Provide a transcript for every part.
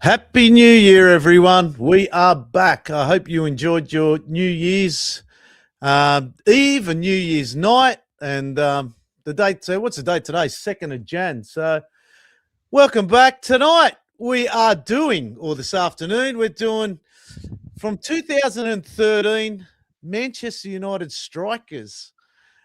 Happy New Year, everyone. We are back. I hope you enjoyed your New Year's Eve and New Year's night. And the date, so what's the date today? 2nd of Jan. So welcome back. Tonight we are doing, or this afternoon, we're doing from 2013 Manchester United strikers,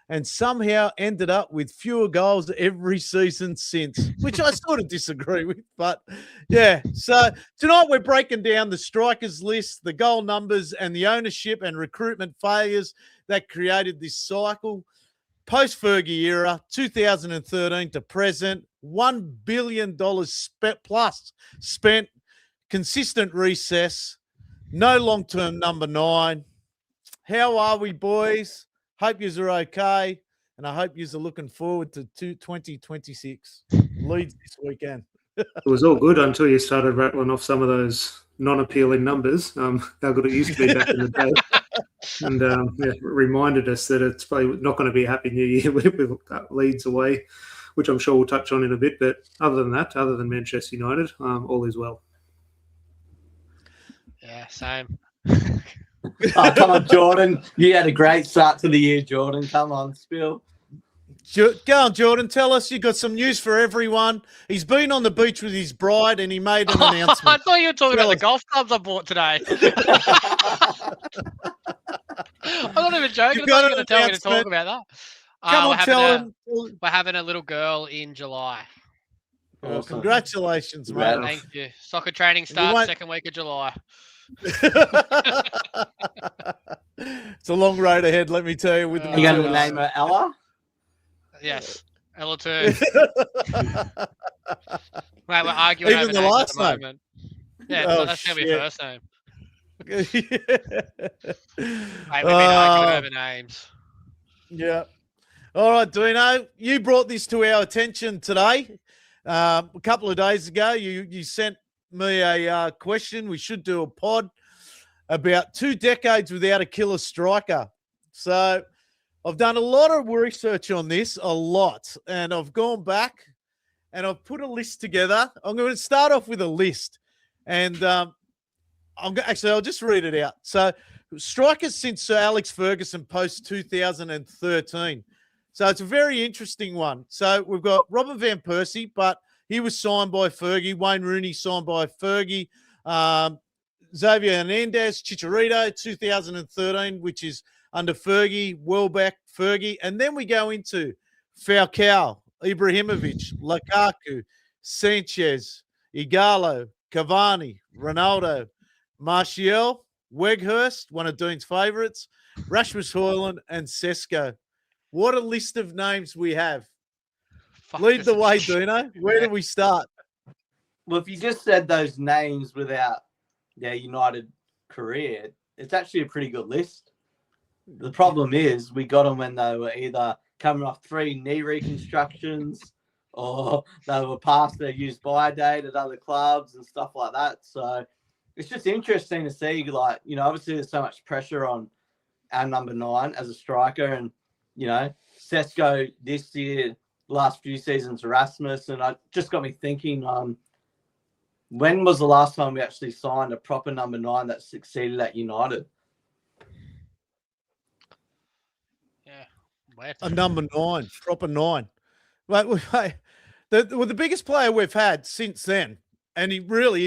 and somehow ended up with fewer goals every season since, which I sort of disagree with. But, yeah, so tonight we're breaking down the strikers list, the goal numbers, and the ownership and recruitment failures that created this cycle. Post-Fergie era, 2013 to present, $1 billion spent, consistent recess, no long-term number 9. How are we, boys? Hope yous are okay, and I hope yous are looking forward to 2026 Leeds this weekend. It was all good until you started rattling off some of those non-appealing numbers. How good it used to be back in the day. And it reminded us that it's probably not going to be a happy new year with Leeds away, which I'm sure we'll touch on in a bit. But other than that, other than Manchester United, all is well. Yeah, same. Oh, come on, Jordan. You had a great start to the year, Jordan. Come on, spill. Go on, Jordan. Tell us, you got some news for everyone. He's been on the beach with his bride and he made an announcement. I thought you were talking about the golf clubs I bought today. I'm not even joking. I'm not going to tell me to talk about that. Come on, tell him. We're having a little girl in July. Well, congratulations, mate. Thank you. Soccer training starts 2nd week of July. It's a long road ahead, let me tell you. With you going to name her Ella? Yes, Ella too. Mate, we're arguing even over the names last at the name. moment. Yeah, that's going to be her first name. Mate, we've been arguing over names. Yeah. All right, Dino, you brought this to our attention today. A couple of days ago, you sent me a question. We should do a pod about 2 decades without a killer striker. So I've done a lot of research on this, and I've gone back and I've put a list together. I'm going to start off with a list, and I'll just read it out. So strikers since Sir Alex Ferguson post 2013. So it's a very interesting one. So we've got Robin van Persie, but he was signed by Fergie. Wayne Rooney signed by Fergie. Xavier Hernandez, Chicharito, 2013, which is under Fergie, Welbeck, Fergie. And then we go into Falcao, Ibrahimovic, Lukaku, Sanchez, Igalo, Cavani, Ronaldo, Martial, Weghorst, one of Dean's favourites, Rasmus Højlund, and Šeško. What a list of names we have. Lead the way, Dino. Where do we start? Well, if you just said those names without their United career, it's actually a pretty good list. The problem is we got them when they were either coming off 3 knee reconstructions or they were past their use-by date at other clubs and stuff like that. So it's just interesting to see, like, obviously there's so much pressure on our number 9 as a striker, and, Šeško this year, last few seasons, Erasmus, and it just got me thinking, when was the last time we actually signed a proper number 9 that succeeded at United? Yeah. A number 9, proper 9. Wait. The biggest player we've had since then, and he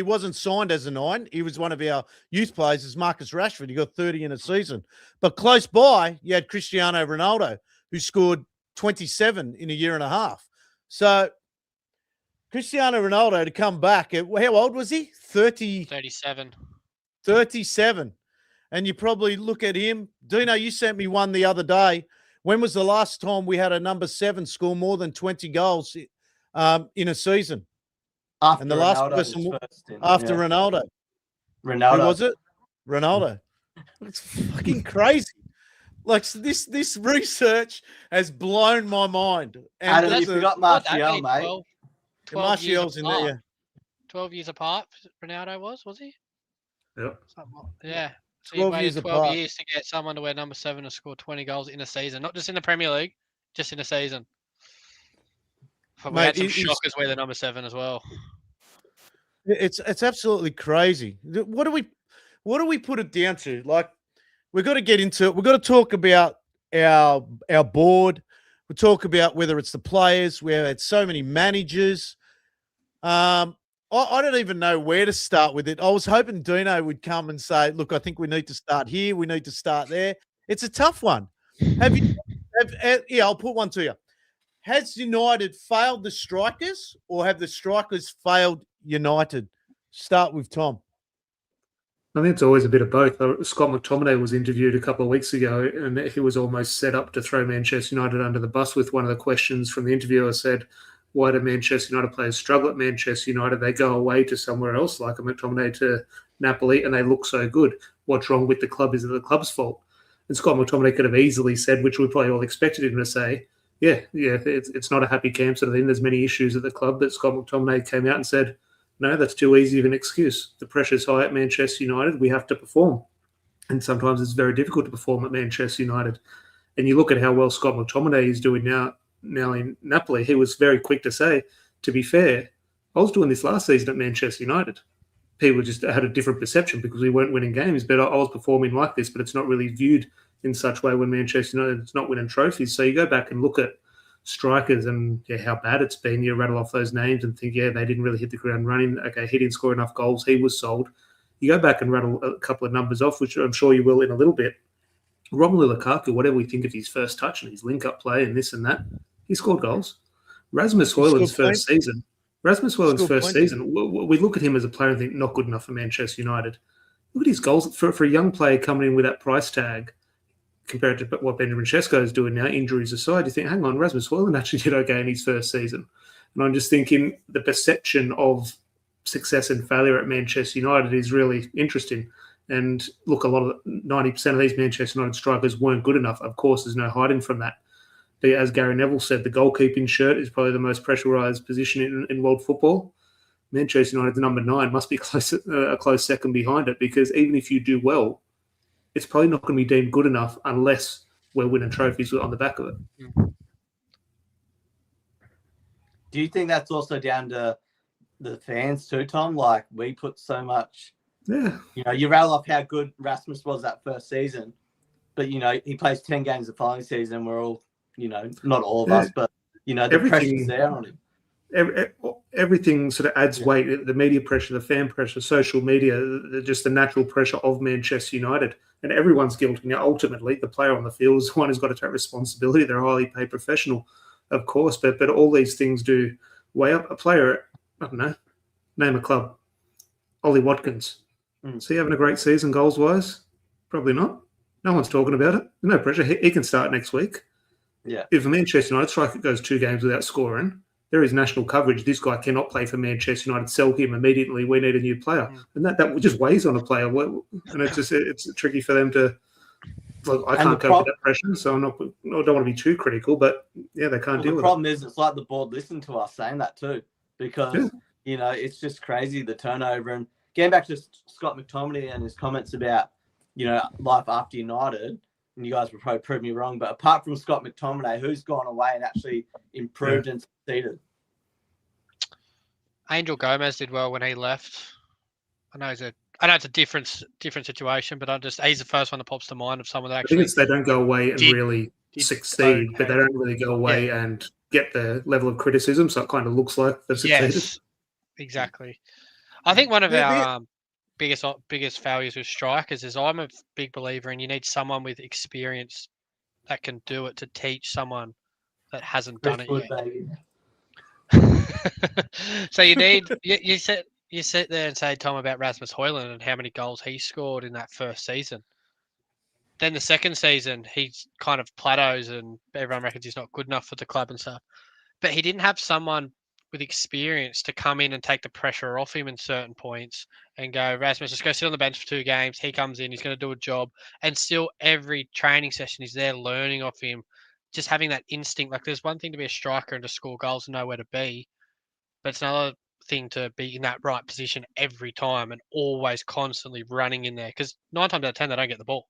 wasn't signed as a 9. He was one of our youth players, is Marcus Rashford. He got 30 in a season. But close by, you had Cristiano Ronaldo, who scored 27 in a year and a half. So Cristiano Ronaldo to come back, how old was he? 37. 37. And you probably look at him. Dino, you sent me one the other day. When was the last time we had a number 7 score more than 20 goals in a season? After and the last Ronaldo person after Ronaldo. Ronaldo. Who was it? Ronaldo. It's fucking crazy. Like, this research has blown my mind. And Adam, you forgot Martial, mate. 12 Martial's in there. 12 years apart, Ronaldo was he? Yep. Yeah. So you 12 waited years 12 apart. years to get someone to wear number 7 and score 20 goals in a season, not just in the Premier League, just in a season. But we Mate, had some it's shockers wear the number 7 as well. it's absolutely crazy. What do we put it down to? Like, we've got to get into it. We've got to talk about our board. We talk about whether it's the players. We have had so many managers. I don't even know where to start with it. I was hoping Dino would come and say, "Look, I think we need to start here. We need to start there." It's a tough one. Yeah, I'll put one to you. Has United failed the strikers, or have the strikers failed United? Start with Tom. I think it's always a bit of both. Scott McTominay was interviewed a couple of weeks ago, and he was almost set up to throw Manchester United under the bus with one of the questions from the interviewer said, why do Manchester United players struggle at Manchester United? They go away to somewhere else, like a McTominay to Napoli, and they look so good. What's wrong with the club? Is it the club's fault? And Scott McTominay could have easily said, which we probably all expected him to say, yeah, it's not a happy camp sort of thing. There's many issues at the club. But Scott McTominay came out and said, no, that's too easy of an excuse. The pressure's high at Manchester United. We have to perform. And sometimes it's very difficult to perform at Manchester United. And you look at how well Scott McTominay is doing now in Napoli. He was very quick to say, to be fair, I was doing this last season at Manchester United. People just had a different perception because we weren't winning games, but I was performing like this, but it's not really viewed in such way when Manchester United is not winning trophies. So you go back and look at strikers and how bad it's been. You rattle off those names and think, they didn't really hit the ground running. Okay, he didn't score enough goals. He was sold. You go back and rattle a couple of numbers off, which I'm sure you will in a little bit. Romelu Lukaku, whatever we think of his first touch and his link-up play and this and that, he scored goals. Rasmus Højlund's first season. We look at him as a player and think, not good enough for Manchester United. Look at his goals. For a young player coming in with that price tag, compared to what Benjamin Šeško is doing now, injuries aside, you think, hang on, Rasmus Højlund actually did okay in his first season. And I'm just thinking the perception of success and failure at Manchester United is really interesting. And look, 90% of these Manchester United strikers weren't good enough. Of course, there's no hiding from that. But as Gary Neville said, the goalkeeping shirt is probably the most pressurised position in world football. Manchester United's number 9 must be a close second behind it, because even if you do well, it's probably not going to be deemed good enough unless we're winning trophies on the back of it. Do you think that's also down to the fans too, Tom? Like, we put so much... Yeah. You rattle off how good Rasmus was that first season, but, he plays 10 games the following season. We're all, not all of us, but, the pressure's there on him. Everything sort of adds weight. The media pressure, the fan pressure, social media, just the natural pressure of Manchester United. And everyone's guilty. Now, ultimately, the player on the field is the one who's got to take responsibility. They're a highly paid professional, of course, but all these things do weigh up. A player, I don't know, name a club. Ollie Watkins. Is he having a great season goals-wise? Probably not. No one's talking about it. No pressure. He can start next week. Yeah. If a Manchester United striker goes 2 games without scoring, there is national coverage. This guy cannot play for Manchester United. Sell him immediately. We need a new player. And that just weighs on a player. And it's tricky for them to... Look, I can't cope with that pressure, so I don't want to be too critical, but, they can't deal with it. The problem is it's like the board listened to us saying that too, because, it's just crazy, the turnover. And getting back to Scott McTominay and his comments about, life after United, and you guys will probably prove me wrong, but apart from Scott McTominay, who's gone away and actually improved and succeeded? Angel Gomez did well when he left. I know it's a different situation, but he's the first one that pops to mind of someone that actually... I think they don't go away and really succeed, but they don't really go away and get the level of criticism, so it kind of looks like they've succeeded. Yes, exactly. I think one of our biggest failures with strikers is I'm a big believer in you need someone with experience that can do it to teach someone that hasn't done it yet. So you need... You sit there and say, Tom, about Rasmus Højlund and how many goals he scored in that first season. Then the second season, he kind of plateaus and everyone reckons he's not good enough for the club and stuff. But he didn't have someone with experience to come in and take the pressure off him in certain points and go, Rasmus, just go sit on the bench for 2 games. He comes in, he's going to do a job. And still every training session he's there learning off him, just having that instinct. Like, there's one thing to be a striker and to score goals and know where to be, but it's another thing to be in that right position every time and always constantly running in there. Because 9 times out of 10, they don't get the ball.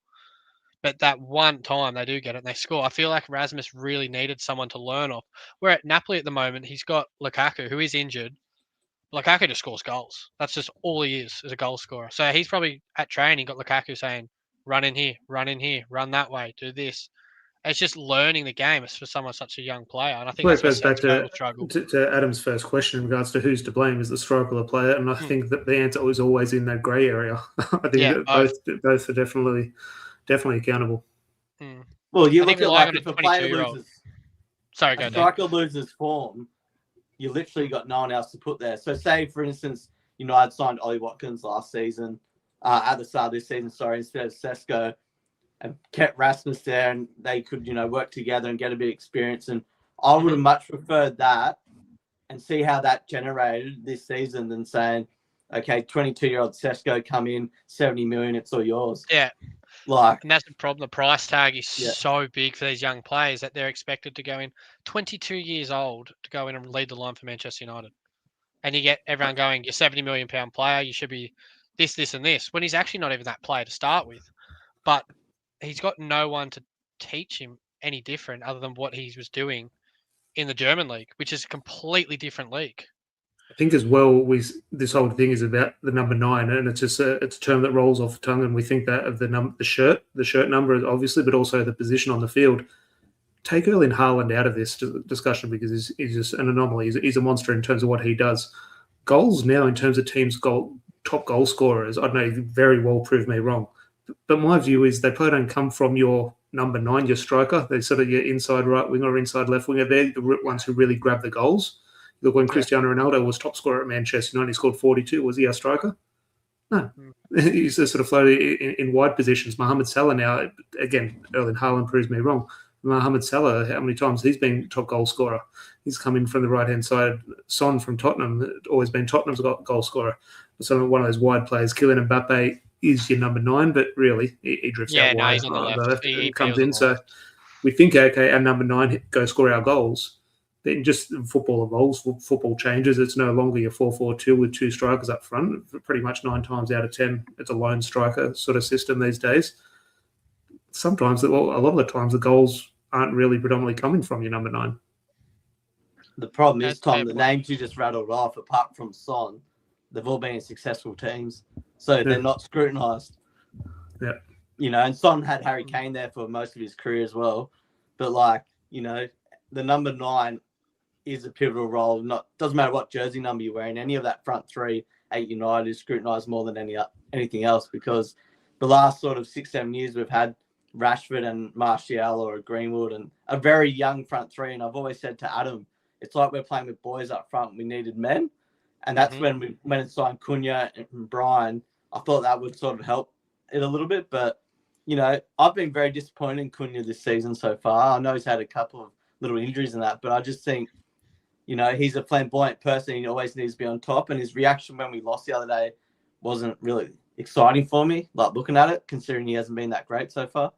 But that one time they do get it and they score. I feel like Rasmus really needed someone to learn off. Where at Napoli at the moment, he's got Lukaku, who is injured. Lukaku just scores goals. That's just all he is a goal scorer. So he's probably at training got Lukaku saying, run in here, run that way, do this. It's just learning the game for someone such a young player. And I think Well, that's it where goes back Sesko will struggle. to Adam's first question in regards to who's to blame is the striker or the player, and I think that the answer was always in that grey area. I think that both are definitely accountable. Well, you I think look at relying like on if a a player 22-year-old. loses, Sorry, a go Dave. striker loses form, you literally got no one else to put there. So say, for instance, I'd signed Ollie Watkins last season, at the start of this season, instead of Šeško, and kept Rasmus there, and they could, work together and get a bit of experience. And I would have much preferred that and see how that generated this season than saying, okay, 22-year-old Šeško come in, 70 million, it's all yours. Yeah. And that's the problem. The price tag is so big for these young players that they're expected to go in 22 years old to go in and lead the line for Manchester United. And you get everyone going, you're £70 million player, you should be this, this, and this, when he's actually not even that player to start with. But he's got no one to teach him any different other than what he was doing in the German league, which is a completely different league. I think as well, this whole thing is about the number 9, and it's just it's a term that rolls off the tongue, and we think that of the shirt number obviously, but also the position on the field. Take Erling Haaland out of this discussion because he's just an anomaly. He's a monster in terms of what he does. Goals now in terms of teams' top goal scorers, I don't know, you very well prove me wrong. But my view is they probably don't come from your number 9, your striker. They're sort of your inside right winger or inside left winger. They're the ones who really grab the goals. Look, when Cristiano Ronaldo was top scorer at Manchester United, he scored 42. Was he our striker? No. He's just sort of floated in wide positions. Mohamed Salah now, again, Erling Haaland proves me wrong. Mohamed Salah, how many times he's been top goal scorer? He's come in from the right-hand side. Son from Tottenham, always been Tottenham's goal scorer. So one of those wide players. Kylian Mbappe is your number 9, but really he drifts out wide. He's on the left. He comes in. So we think, okay, our number 9 go score our goals. Then just football evolves, football changes. It's no longer your 4-4-2 with 2 strikers up front. Pretty much 9 times out of 10, it's a lone striker sort of system these days. Sometimes, a lot of the times, the goals aren't really predominantly coming from your number 9. The problem is, Tom, the names you just rattled off, apart from Son, they've all been in successful teams. So they're not scrutinised. Yeah. And Son had Harry Kane there for most of his career as well. But, the number 9 is a pivotal role. Doesn't matter what jersey number you're wearing. Any of that front 3 at United is scrutinised more than anything else, because the last sort of 6-7 years we've had Rashford and Martial or Greenwood and a very young front 3. And I've always said to Adam, it's like we're playing with boys up front. We needed men. And that's when it signed Cunha and Brian. I thought that would sort of help it a little bit. But, I've been very disappointed in Cunha this season so far. I know he's had a couple of little injuries in that, but I just think, he's a flamboyant person. He always needs to be on top. And his reaction when we lost the other day wasn't really exciting for me, looking at it, considering he hasn't been that great so far.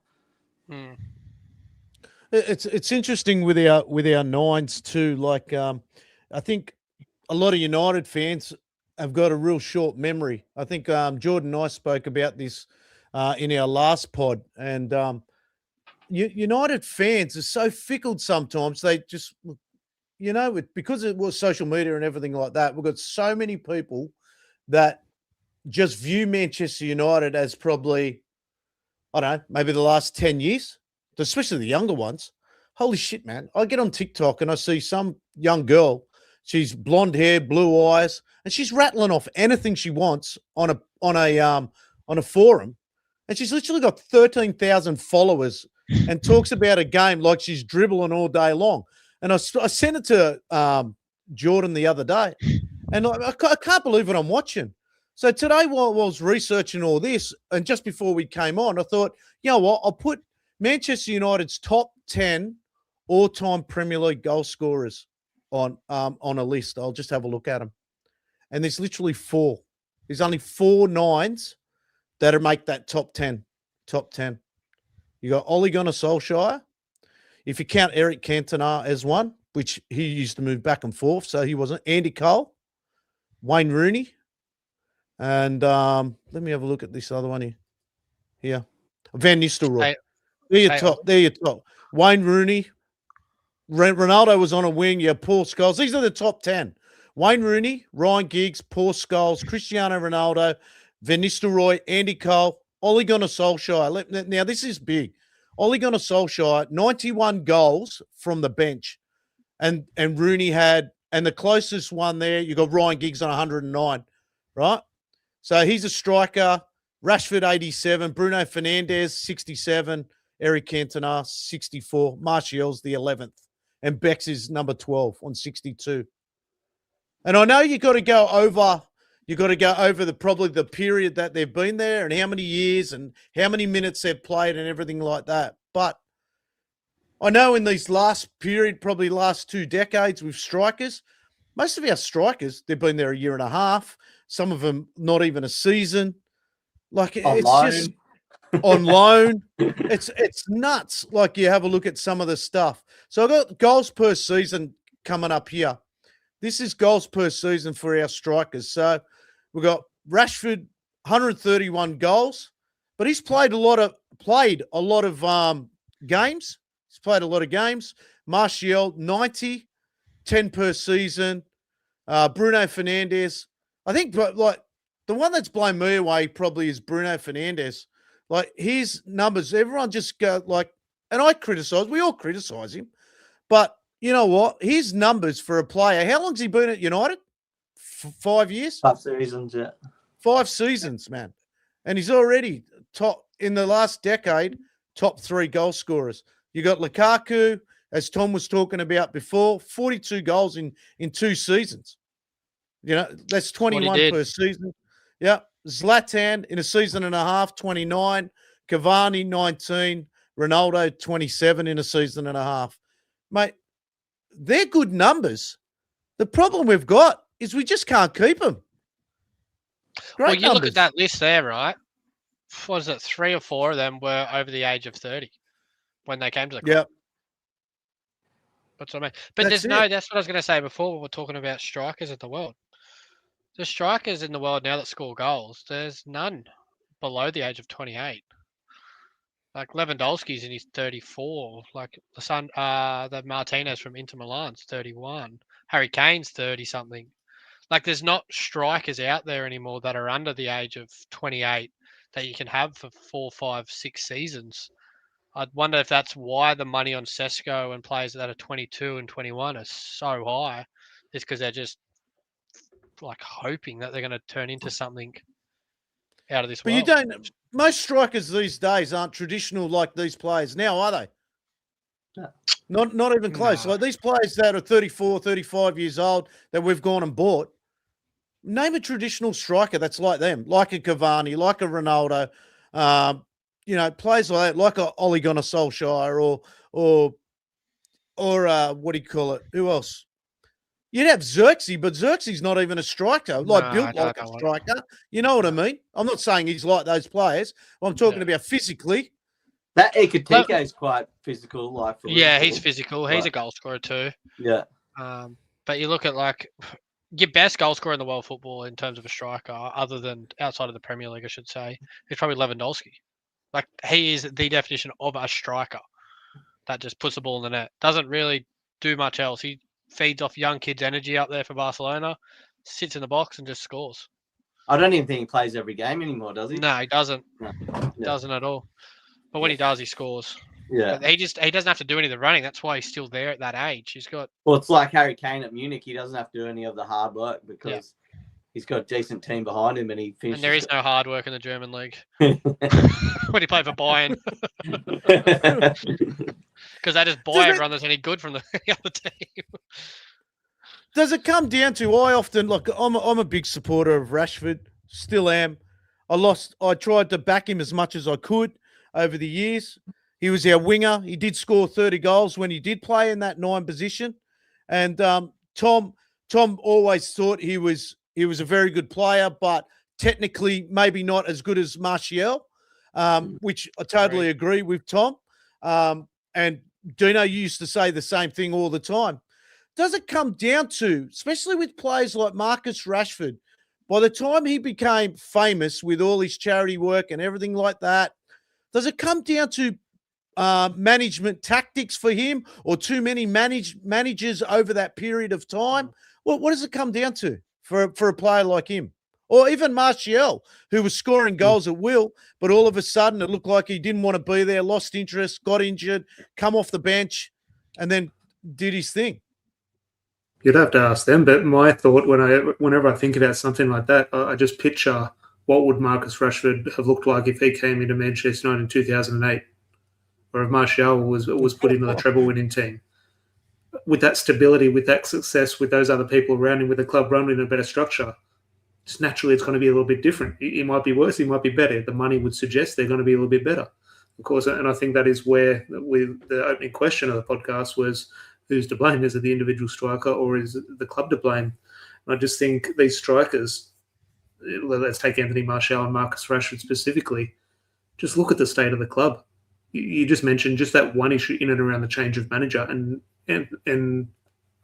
It's interesting with our 9s too. I think a lot of United fans have got a real short memory. I think Jordan and I spoke about this in our last pod, and United fans are so fickle sometimes. They just, because it was social media and everything like that, we've got so many people that just view Manchester United as probably, I don't know, maybe the last 10 years, especially the younger ones. Holy shit, man. I get on TikTok and I see some young girl, she's blonde hair, blue eyes, and she's rattling off anything she wants on a forum. And she's literally got 13,000 followers and talks about a game like she's dribbling all day long. And I sent it to Jordan the other day, and I can't believe what I'm watching. So today, while I was researching all this, and just before we came on, I thought, you know what, I'll put Manchester United's top 10 all-time Premier League goal scorers on a list. I'll just have a look at them. And there's literally 4. There's only 4 9s that make that top 10. Top 10. You got Ole Gunnar Solskjaer. If you count Eric Cantona as one, which he used to move back and forth, so he wasn't. Andy Cole, Wayne Rooney, and let me have a look at this other one here. Here, Van Nistelrooy. They're your top. They're your top. Wayne Rooney. Ronaldo was on a wing. Yeah, Paul Scholes. These are the top 10. Wayne Rooney, Ryan Giggs, Paul Scholes, Cristiano Ronaldo, Van Nistelrooy, Andy Cole, Ole Gunnar Solskjaer. Now, this is big. Ole Gunnar Solskjaer, 91 goals from the bench. And Rooney had, and the closest one there, you got Ryan Giggs on 109, right? So he's a striker. Rashford, 87. Bruno Fernandes, 67. Eric Cantona, 64. Martial's the 11th. And Bex is number 12 on 62. And I know you got to go over probably the period that they've been there and how many years and how many minutes they've played and everything like that. But I know in these last period, probably last 2 decades with strikers, most of our strikers, they've been there a year and a half. Some of them not even a season. Like it's just on loan. It's nuts. Like you have a look at some of the stuff. So I've got goals per season coming up here. This is goals per season for our strikers. So we've got Rashford, 131 goals, but he's played a lot of games. He's played a lot of games. Martial, 90, 10 per season. Bruno Fernandes. I think like the one that's blown me away probably is Bruno Fernandes. Like his numbers, everyone just go like, and we all criticize him, but you know what? His numbers for a player, how long's he been at United? 5 years? 5 seasons, yeah. 5 seasons, man. And he's already top in the last decade, top 3 goal scorers. You got Lukaku, as Tom was talking about before, 42 goals in 2 seasons. You know, that's 21 per season. Yeah. Zlatan in a season and a half, 29. Cavani, 19. Ronaldo, 27 in a season and a half. Mate, they're good numbers. The problem we've got is we just can't keep them. Well, you look at that list there, right? Was it 3 or 4 of them were over the age of 30 when they came to the club? Yeah. That's what I mean. But that's what I was going to say before when we're talking about strikers in the world. The strikers in the world now that score goals, there's none below the age of 28. Like Lewandowski's in his 34. Like the Martinez from Inter Milan's 31. Harry Kane's 30 something. Like there's not strikers out there anymore that are under the age of 28 that you can have for 4, 5, 6 seasons. I'd wonder if that's why the money on Šeško and players that are 22 and 21 is so high. Is because they're just like hoping that they're going to turn into something out of this world. But you don't. Most strikers these days aren't traditional like these players now, are they? No. Not even close. No. Like these players that are 34, 35 years old that we've gone and bought, name a traditional striker that's like them, like a Cavani, like a Ronaldo, players like that, like a Ole Gunnar Solskjaer or what do you call it? Who else? You'd have Xerxes, but Xerxes not even a striker, built like a striker. You know what I mean? I'm not saying he's like those players. I'm talking about physically. That Ekitike is quite physical. He's physical. He's a goal scorer too. Yeah. But you look at your best goal scorer in the world football in terms of a striker, other than outside of the Premier League, I should say, is probably Lewandowski. Like he is the definition of a striker that just puts the ball in the net. Doesn't really do much else. He feeds off young kids' energy up there for Barcelona, sits in the box and just scores. I don't even think he plays every game anymore, does he? No, he doesn't. No. Doesn't at all. But when he does, he scores. Yeah. But he doesn't have to do any of the running. That's why he's still there at that age. He's got. Well, it's like Harry Kane at Munich. He doesn't have to do any of the hard work because he's got a decent team behind him, and he finishes. And there is no hard work in the German league. When he played for Bayern. Because they just buy everyone that's any good from the other team. Does it come down to, I often, look, I'm a big supporter of Rashford, still am. I tried to back him as much as I could over the years. He was our winger. He did score 30 goals when he did play in that 9 position. And Tom always thought he was a very good player, but technically maybe not as good as Martial, which I totally agree with Tom. And Dino used to say the same thing all the time. does it come down to, especially with players like Marcus Rashford, by the time he became famous with all his charity work and everything like that, does it come down to management tactics for him, or too many managers over that period of time? What does it come down to for a player like him? Or even Martial, who was scoring goals at will, but all of a sudden it looked like he didn't want to be there, lost interest, got injured, come off the bench, and then did his thing. You'd have to ask them, but my thought whenever I think about something like that, I just picture what would Marcus Rashford have looked like if he came into Manchester United in 2008, or if Martial was put into the treble-winning team. With that stability, with that success, with those other people around him, with the club running in a better structure, just naturally it's going to be a little bit different. It might be worse, it might be better. The money would suggest they're going to be a little bit better, of course. And I think that is where the opening question of the podcast was, who's to blame? Is it the individual striker, or is it the club to blame? And I just think these strikers, let's take Anthony Martial and Marcus Rashford specifically, just look at the state of the club. You just mentioned just that one issue in and around the change of manager, and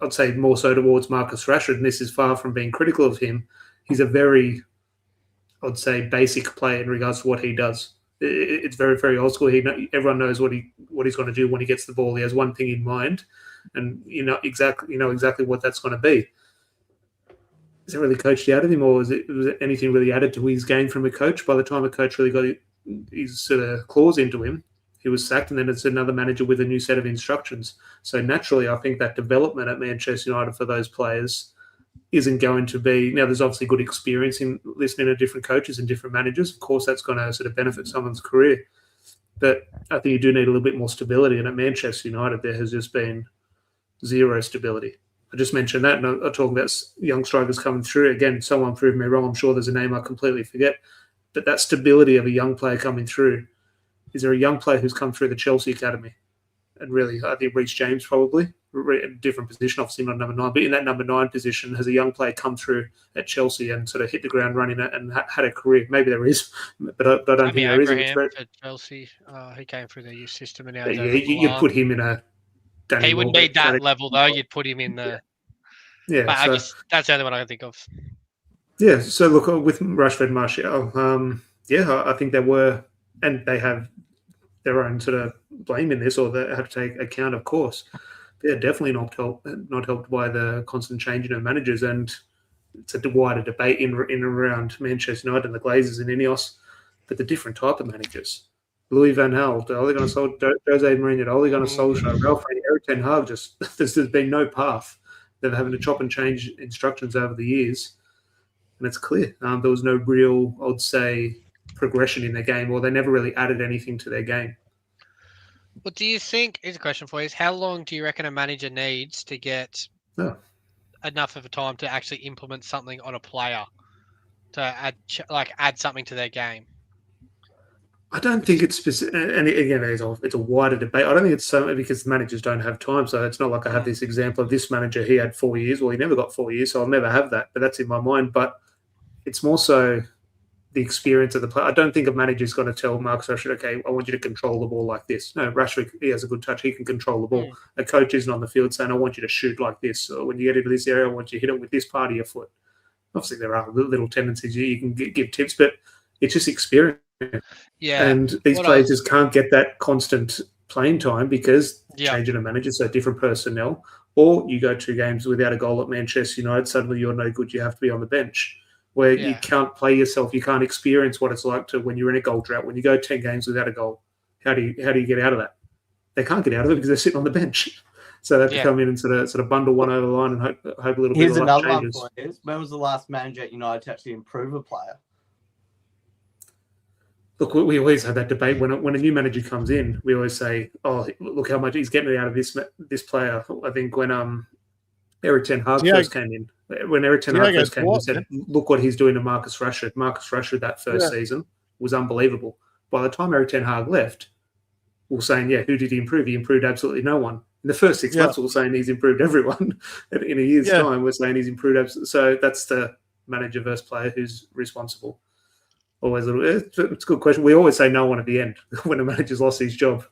I'd say more so towards Marcus Rashford, and this is far from being critical of him. He's a very, I'd say, basic player in regards to what he does. It's very, very old school. Everyone knows what he's going to do when he gets the ball. He has one thing in mind, and you know exactly what that's going to be. Is it really coached out of him, or was it anything really added to his game from a coach? By the time a coach really got his sort of claws into him, he was sacked, and then it's another manager with a new set of instructions. So naturally, I think that development at Manchester United for those players isn't going to be... Now, there's obviously good experience in listening to different coaches and different managers. Of course, that's going to sort of benefit someone's career. But I think you do need a little bit more stability. And at Manchester United, there has just been zero stability. I just mentioned that, and I'm talking about young strikers coming through. Again, someone proved me wrong. I'm sure there's a name I completely forget. But that stability of a young player coming through, is there a young player who's come through the Chelsea academy? And really, I think Reece James probably, a different position, obviously not number 9, but in that number 9 position, has a young player come through at Chelsea and sort of hit the ground running and had a career? Maybe there is, but I don't think there is. At Chelsea, he came through their youth system, and now you'd put him in a... He wouldn't be that level, though. You'd put him in the... Yeah, but that's the only one I can think of. Yeah, so look, with Rashford and Martial, I think there were, and they have their own sort of blame in this, or they have to take account, of course. They're definitely not helped by the constant changing of managers, and it's a wider debate in and around Manchester United and the Glazers and Ineos, but the different type of managers. Louis van Gaal, Ole Gunnar Solskjaer, Jose Mourinho, Ole Gunnar Solskjaer, Ralph Rangnick, Erik ten Hag, just there's been no path. They're having to chop and change instructions over the years, and it's clear there was no real, I'd say, progression in their game, or they never really added anything to their game. What do you think, here's a question for you, is how long do you reckon a manager needs to get enough of a time to actually implement something on a player, to add something to their game? I don't think it's specific, and again, it's a wider debate. I don't think it's so, because managers don't have time. So it's not like I have this example of this manager, he had 4 years. Well, he never got 4 years, so I'll never have that. But that's in my mind. But it's more so the experience of the player. I don't think a manager's going to tell Marcus Rashford, okay, I want you to control the ball like this. No, Rashford, he has a good touch. He can control the ball. A coach isn't on the field saying, I want you to shoot like this. Or when you get into this area, I want you to hit it with this part of your foot. Obviously, there are little tendencies you can give tips, but it's just experience. Yeah, and these players just can't get that constant playing time because changing a manager, so different personnel, or you go 2 games without a goal at Manchester United, suddenly you're no good, you have to be on the bench, where you can't play yourself, you can't experience what it's like to when you're in a goal drought, when you go 10 games without a goal. How do you get out of that? They can't get out of it because they're sitting on the bench. So they have to come in and sort of bundle one over the line and hope a little bit of luck changes. One for you. When was the last manager at United to actually improve a player? Look, we always have that debate when a new manager comes in. We always say, "Oh, look how much he's getting out of this player." I think when Erik ten Hag first came in, he said, "Look what he's doing to Marcus Rashford." Marcus Rashford that first season was unbelievable. By the time Erik ten Hag left, we were saying, "Who did he improve? He improved absolutely no one." In the first 6 months, we were saying he's improved everyone. In a year's time, we're saying he's improved absolutely. So that's the manager versus player who's responsible. Always it's a good question. We always say no one at the end when a manager's lost his job.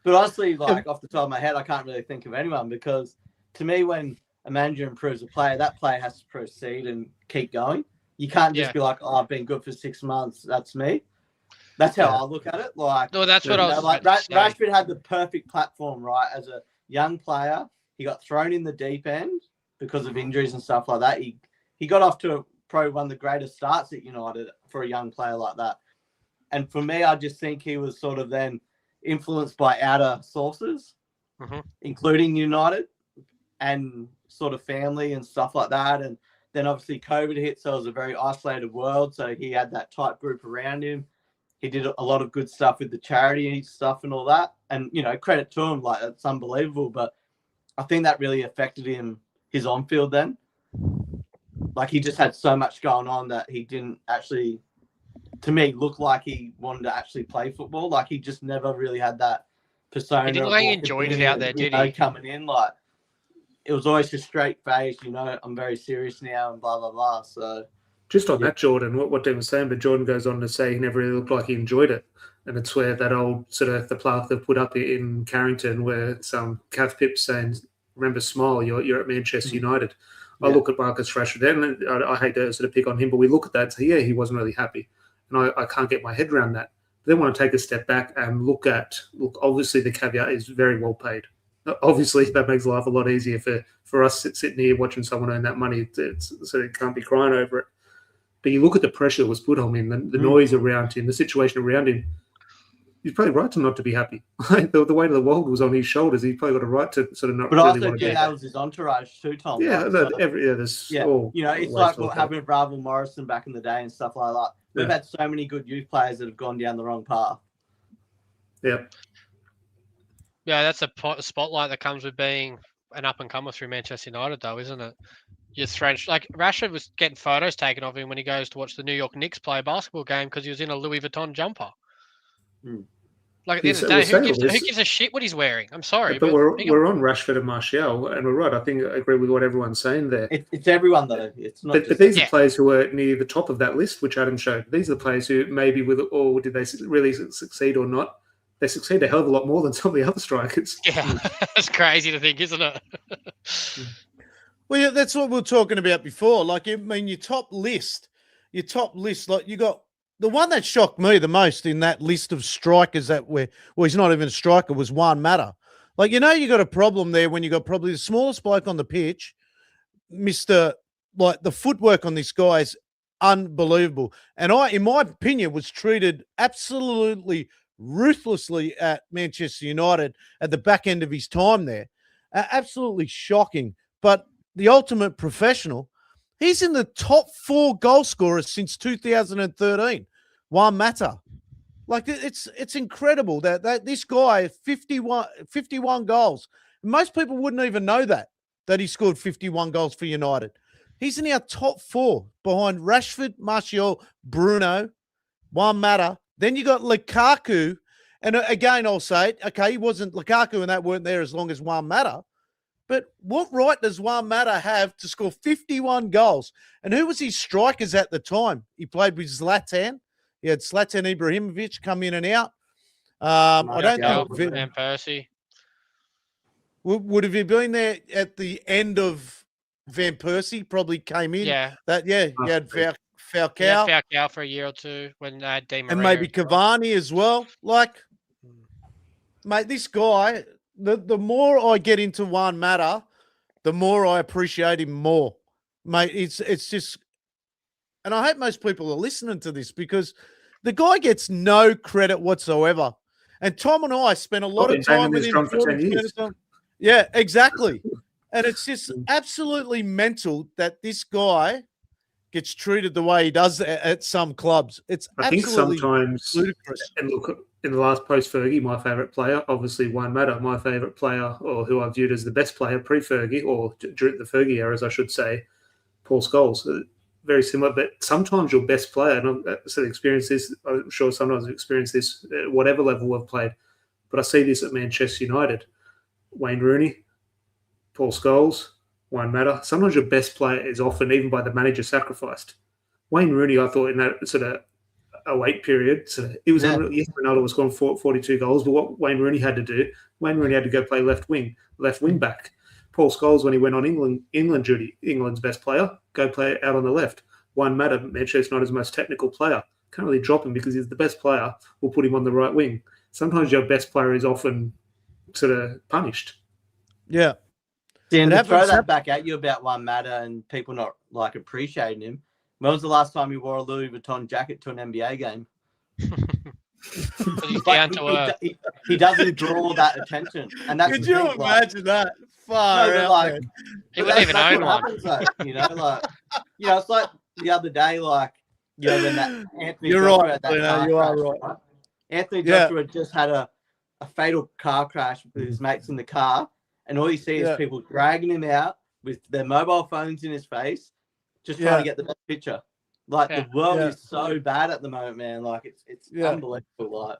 But honestly, off the top of my head, I can't really think of anyone because to me, when a manager improves a player, that player has to proceed and keep going. You can't just be like, "Oh, I've been good for 6 months. That's me." That's how I look at it. Like, No, that's what I was like. about to say. Rashford had the perfect platform, right? As a young player, he got thrown in the deep end because of injuries and stuff like that. He got off to probably one of the greatest starts at United for a young player like that. And for me, I just think he was sort of then influenced by outer sources, including United and sort of family and stuff like that. And then obviously COVID hit, so it was a very isolated world. So he had that tight group around him. He did a lot of good stuff with the charity stuff and all that. And, credit to him, like, it's unbelievable. But I think that really affected his on-field then. Like, he just had so much going on that he didn't actually, to me, look like he wanted to actually play football. Like, he just never really had that persona. He didn't like enjoyed it out there, did he? Coming in, like, it was always just straight face, I'm very serious now and blah, blah, blah. So... Just on that, Jordan, what Dan was saying, but Jordan goes on to say he never really looked like he enjoyed it. And it's where that old sort of the plaque they've put up in Carrington where some Cav Pip saying, remember, smile, you're at Manchester United. I look at Marcus Rashford, and I hate to sort of pick on him, but we look at that and say, yeah, he wasn't really happy. And I can't get my head around that. Then want to take a step back and look, obviously the caveat is very well paid. Obviously, that makes life a lot easier for us sitting here watching someone earn that money, so they can't be crying over it. But you look at the pressure that was put on him, the noise around him, the situation around him. He's probably right to not to be happy. the weight of the world was on his shoulders. He probably got a right to sort of not. But really also, that was his entourage too, Tom. Yeah, it's like what happened with Ravel Morrison back in the day and stuff like that. We've had so many good youth players that have gone down the wrong path. Yeah. Yeah, that's a spotlight that comes with being an up-and-comer through Manchester United, though, isn't it? You're thrown, like Rashford was getting photos taken of him when he goes to watch the New York Knicks play a basketball game because he was in a Louis Vuitton jumper. Like at the end of the day, who gives a shit what he's wearing? I'm sorry, but we're on Rashford and Martial, and we're right. I think I agree with what everyone's saying there. It's everyone though. It's not. But these are players who are near the top of that list, which Adam showed. These are the players who maybe did they really succeed or not? They succeed a hell of a lot more than some of the other strikers. Yeah, that's crazy to think, isn't it? Well, yeah, that's what we were talking about before. Like, I mean, your top list, like you got the one that shocked me the most in that list of strikers he's not even a striker, was Juan Mata. Like, you got a problem there when you got probably the smallest bloke on the pitch, like the footwork on this guy is unbelievable. And in my opinion, was treated absolutely ruthlessly at Manchester United at the back end of his time there. Absolutely shocking. But the ultimate professional, he's in the top 4 goal scorers since 2013. Juan Mata. Like, it's incredible that this guy, 51 goals. Most people wouldn't even know that he scored 51 goals for United. He's in our top 4 behind Rashford, Martial, Bruno, Juan Mata. Then you got Lukaku. And again, I'll say it. Okay, he wasn't Lukaku and that weren't there as long as Juan Mata. But what right does Juan Mata have to score 51 goals? And who was his strikers at the time? He played with Zlatan. He had Zlatan Ibrahimovic come in and out. I don't know. Van Persie. Would have he been there at the end of Van Persie? Probably came in. Yeah. You had Falcao. Yeah, Falcao for a year or two when they had Di Maria. And maybe Cavani as well. Like, mate, this guy, the more I get into Juan Mata, the more I appreciate him more. Mate, it's just, and I hope most people are listening to this because the guy gets no credit whatsoever. And Tom and I spent a lot of time with him. For 10 years. Yeah, exactly. And it's just absolutely mental that this guy gets treated the way he does at some clubs. I think sometimes, ludicrous. And look, in the last post-Fergie, my favourite player, obviously Juan Mata, my favourite player, or who I viewed as the best player pre-Fergie, or during the Fergie era, as I should say, Paul Scholes. Very similar, but sometimes your best player, and I've sort of experienced this, I'm sure sometimes I've experienced this at whatever level I've played, but I see this at Manchester United. Wayne Rooney, Paul Scholes, Juan Mata. Sometimes your best player is often, even by the manager, sacrificed. Wayne Rooney, I thought in that sort of 08 period, so it was unreal. Yes, Ronaldo was scoring 42 goals, but what Wayne Rooney had to do, Wayne Rooney had to go play left wing back. Paul Scholes, when he went on England duty, England's best player, go play out on the left. One matter, Manchester's not his most technical player. Can't really drop him because he's the best player. We'll put him on the right wing. Sometimes your best player is often sort of punished. Yeah. Dan, to throw that back at you about one matter and people not like appreciating him. When was the last time you wore a Louis Vuitton jacket to an NBA game? He doesn't draw that attention, and that's could you imagine that? Far out, like, he wouldn't even own one. It's like the other day, like when that Anthony. You're Joshua right. had that You are crash, right. Anthony Joshua just had a fatal car crash with his mates in the car, and all you see is people dragging him out with their mobile phones in his face, just trying to get the best picture. Like the world is so bad at the moment, man. Like it's unbelievable. Like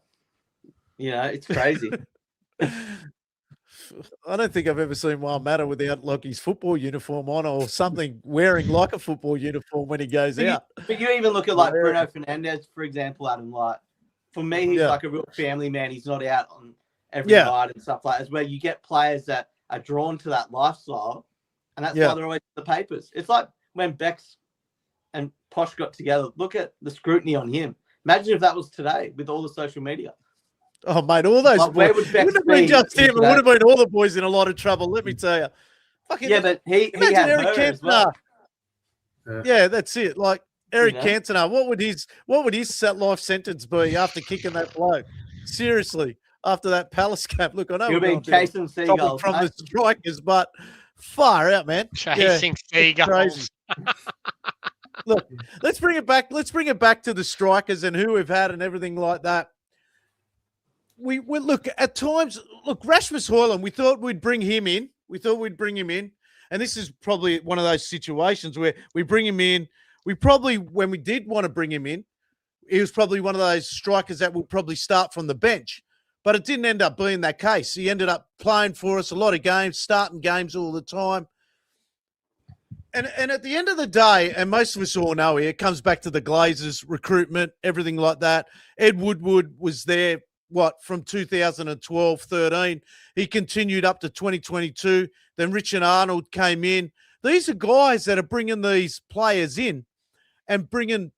it's crazy. I don't think I've ever seen one matter without like his football uniform on or something wearing like a football uniform when he goes out. But you even look at like Bruno Fernandes, for example, Adam. Like for me, he's like a real family man. He's not out on every night and stuff like that. Where you get players that are drawn to that lifestyle, and that's why they're always in the papers. It's like when Bex and Posh got together. Look at the scrutiny on him. Imagine if that was today with all the social media. Oh, mate, all those boys. It wouldn't have been just him. It would have been all the boys in a lot of trouble, let me tell you. But he had Eric her Cantona. as well. Yeah, that's it. Like Eric Cantona, what would his life sentence be after kicking that bloke? Seriously, after that Palace cap. Look, I know you'll be chasing seagulls from the strikers, but far out, man. Chasing seagulls. Look, let's bring it back. Let's bring it back to the strikers and who we've had and everything like that. We look at times. Look, Rasmus Højlund. We thought we'd bring him in. And this is probably one of those situations where we bring him in. We probably, when we did want to bring him in, he was probably one of those strikers that will probably start from the bench. But it didn't end up being that case. He ended up playing for us a lot of games, starting games all the time. And at the end of the day, and most of us all know it comes back to the Glazers recruitment, everything like that. Ed Woodward was there, from 2012, 13. He continued up to 2022. Then Richard Arnold came in. These are guys that are bringing these players in and bringing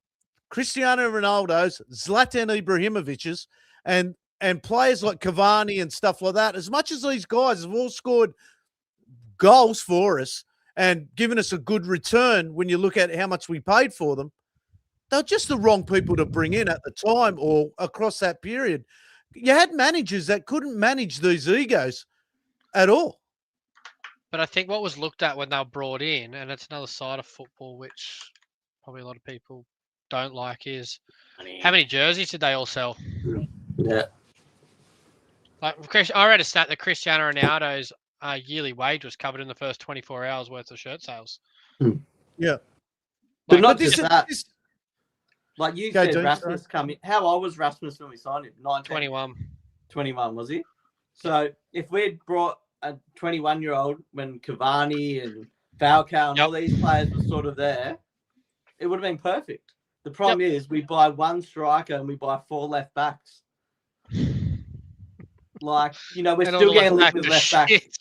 Cristiano Ronaldo's, Zlatan Ibrahimovic's, and players like Cavani and stuff like that. As much as these guys have all scored goals for us and given us a good return when you look at how much we paid for them, they're just the wrong people to bring in at the time or across that period. You had managers that couldn't manage these egos at all. But I think what was looked at when they were brought in, and it's another side of football which probably a lot of people don't like, is how many jerseys did they all sell? Yeah. Like I read a stat that Cristiano Ronaldo's yearly wage was covered in the first 24 hours worth of shirt sales. Yeah. But not just that. Like you said, Rasmus coming. How old was Rasmus when we signed him? 21. 21, was he? So if we'd brought a 21-year-old when Cavani and Falcao and all these players were sort of there, it would have been perfect. The problem is we buy one striker and we buy 4 left backs. Like, we're still getting linked with left backs.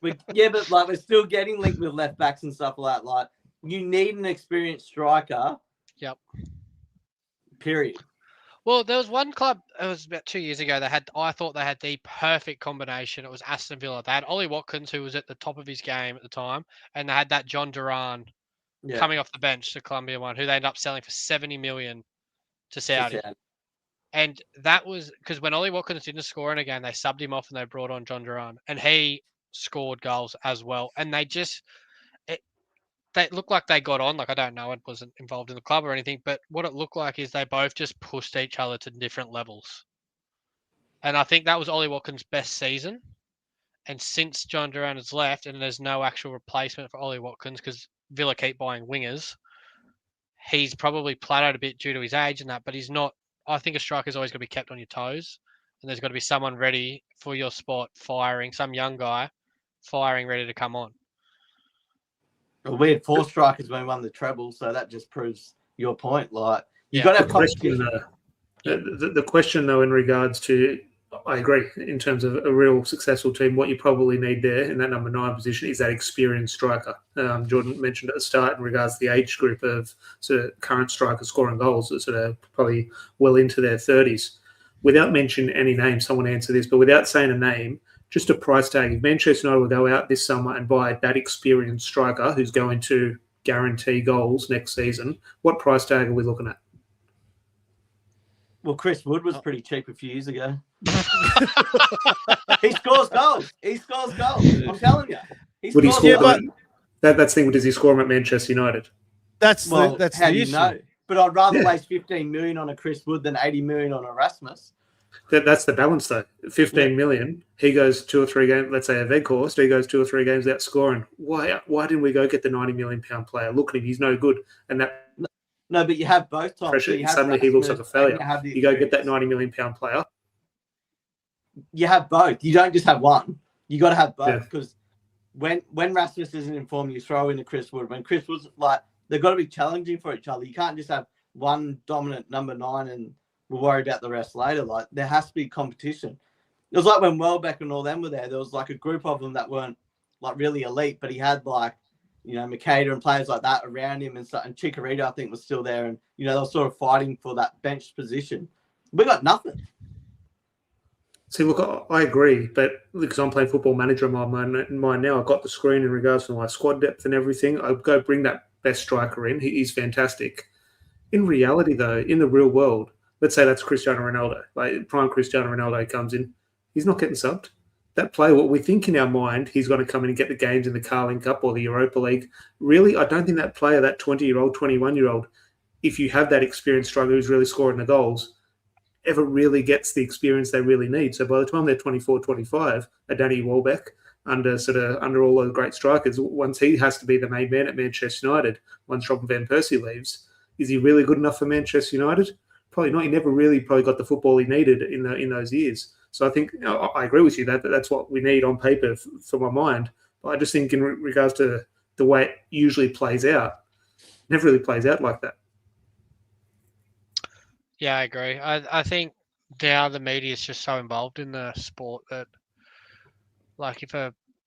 But like we're still getting linked with left backs and stuff like that. Like you need an experienced striker. Yep. Period. Well, there was one club, it was about 2 years ago, I thought they had the perfect combination. It was Aston Villa. They had Ollie Watkins, who was at the top of his game at the time, and they had that John Duran coming off the bench, the Colombia one, who they ended up selling for 70 million to Saudi. And that was because when Ollie Watkins didn't score in a game, they subbed him off and they brought on John Duran, and he scored goals as well. And they looked like they got on. Like, I don't know, I wasn't involved in the club or anything, but what it looked like is they both just pushed each other to different levels. And I think that was Ollie Watkins' best season. And since John Duran has left and there's no actual replacement for Ollie Watkins because Villa keep buying wingers, he's probably plateaued a bit due to his age and that, but he's not. I think a striker's always got to be kept on your toes, and there's got to be someone ready for your spot, firing, some young guy firing, ready to come on. Well, we had 4 strikers when we won the treble, so that just proves your point. Like, you got to have competition. The question, though, in regards to, I agree. In terms of a real successful team, what you probably need there in that number 9 position is that experienced striker. Jordan mentioned at the start in regards to the age group of sort of current strikers scoring goals that sort of probably well into their 30s. Without mentioning any name, someone answer this, but without saying a name, just a price tag. If Manchester United will go out this summer and buy that experienced striker who's going to guarantee goals next season, what price tag are we looking at? Well, Chris Wood was pretty cheap a few years ago. He scores goals. I'm telling you. Would he score? That's the thing. Does he score him at Manchester United? That's how the do you issue. know? But I'd rather waste 15 million on a Chris Wood than 80 million on a Rasmus. That's the balance, though. 15 million. He goes 2 or 3 games. Let's say a Veghorst. He goes 2 or 3 games without scoring. Why didn't we go get the £90 million player? Look at him. He's no good. And that. No, but you have both times. Pressure, so suddenly he looks like a failure. You go get that £90 million player. You have both. You don't just have one. You got to have both because when Rasmus isn't in form, you throw in the Chris Wood. When Chris Wood's they've got to be challenging for each other. You can't just have one dominant number 9 and we'll worry about the rest later. There has to be competition. It was like when Welbeck and all them were there. There was a group of them that weren't really elite, but he had Makeda and players like that around him and Chikorita, I think, was still there. And, they were sort of fighting for that bench position. We got nothing. See, look, I agree, but because I'm playing Football Manager in my mind now, I've got the screen in regards to my squad depth and everything. I'd go bring that best striker in. He's fantastic. In reality, though, in the real world, let's say that's Cristiano Ronaldo. Prime Cristiano Ronaldo comes in. He's not getting subbed. That player, what we think in our mind, he's going to come in and get the games in the Carling Cup or the Europa League. Really, I don't think that player, that 20-year-old, 21-year-old, if you have that experienced striker who's really scoring the goals, ever really gets the experience they really need. So by the time they're 24, 25, a Danny Welbeck, under all those great strikers, once he has to be the main man at Manchester United, once Robin Van Persie leaves, is he really good enough for Manchester United? Probably not. He never really probably got the football he needed in those years. So I think I agree with you that that's what we need on paper for my mind. But I just think in regards to the way it usually plays out, it never really plays out like that. Yeah, I agree. I think now the media is just so involved in the sport that,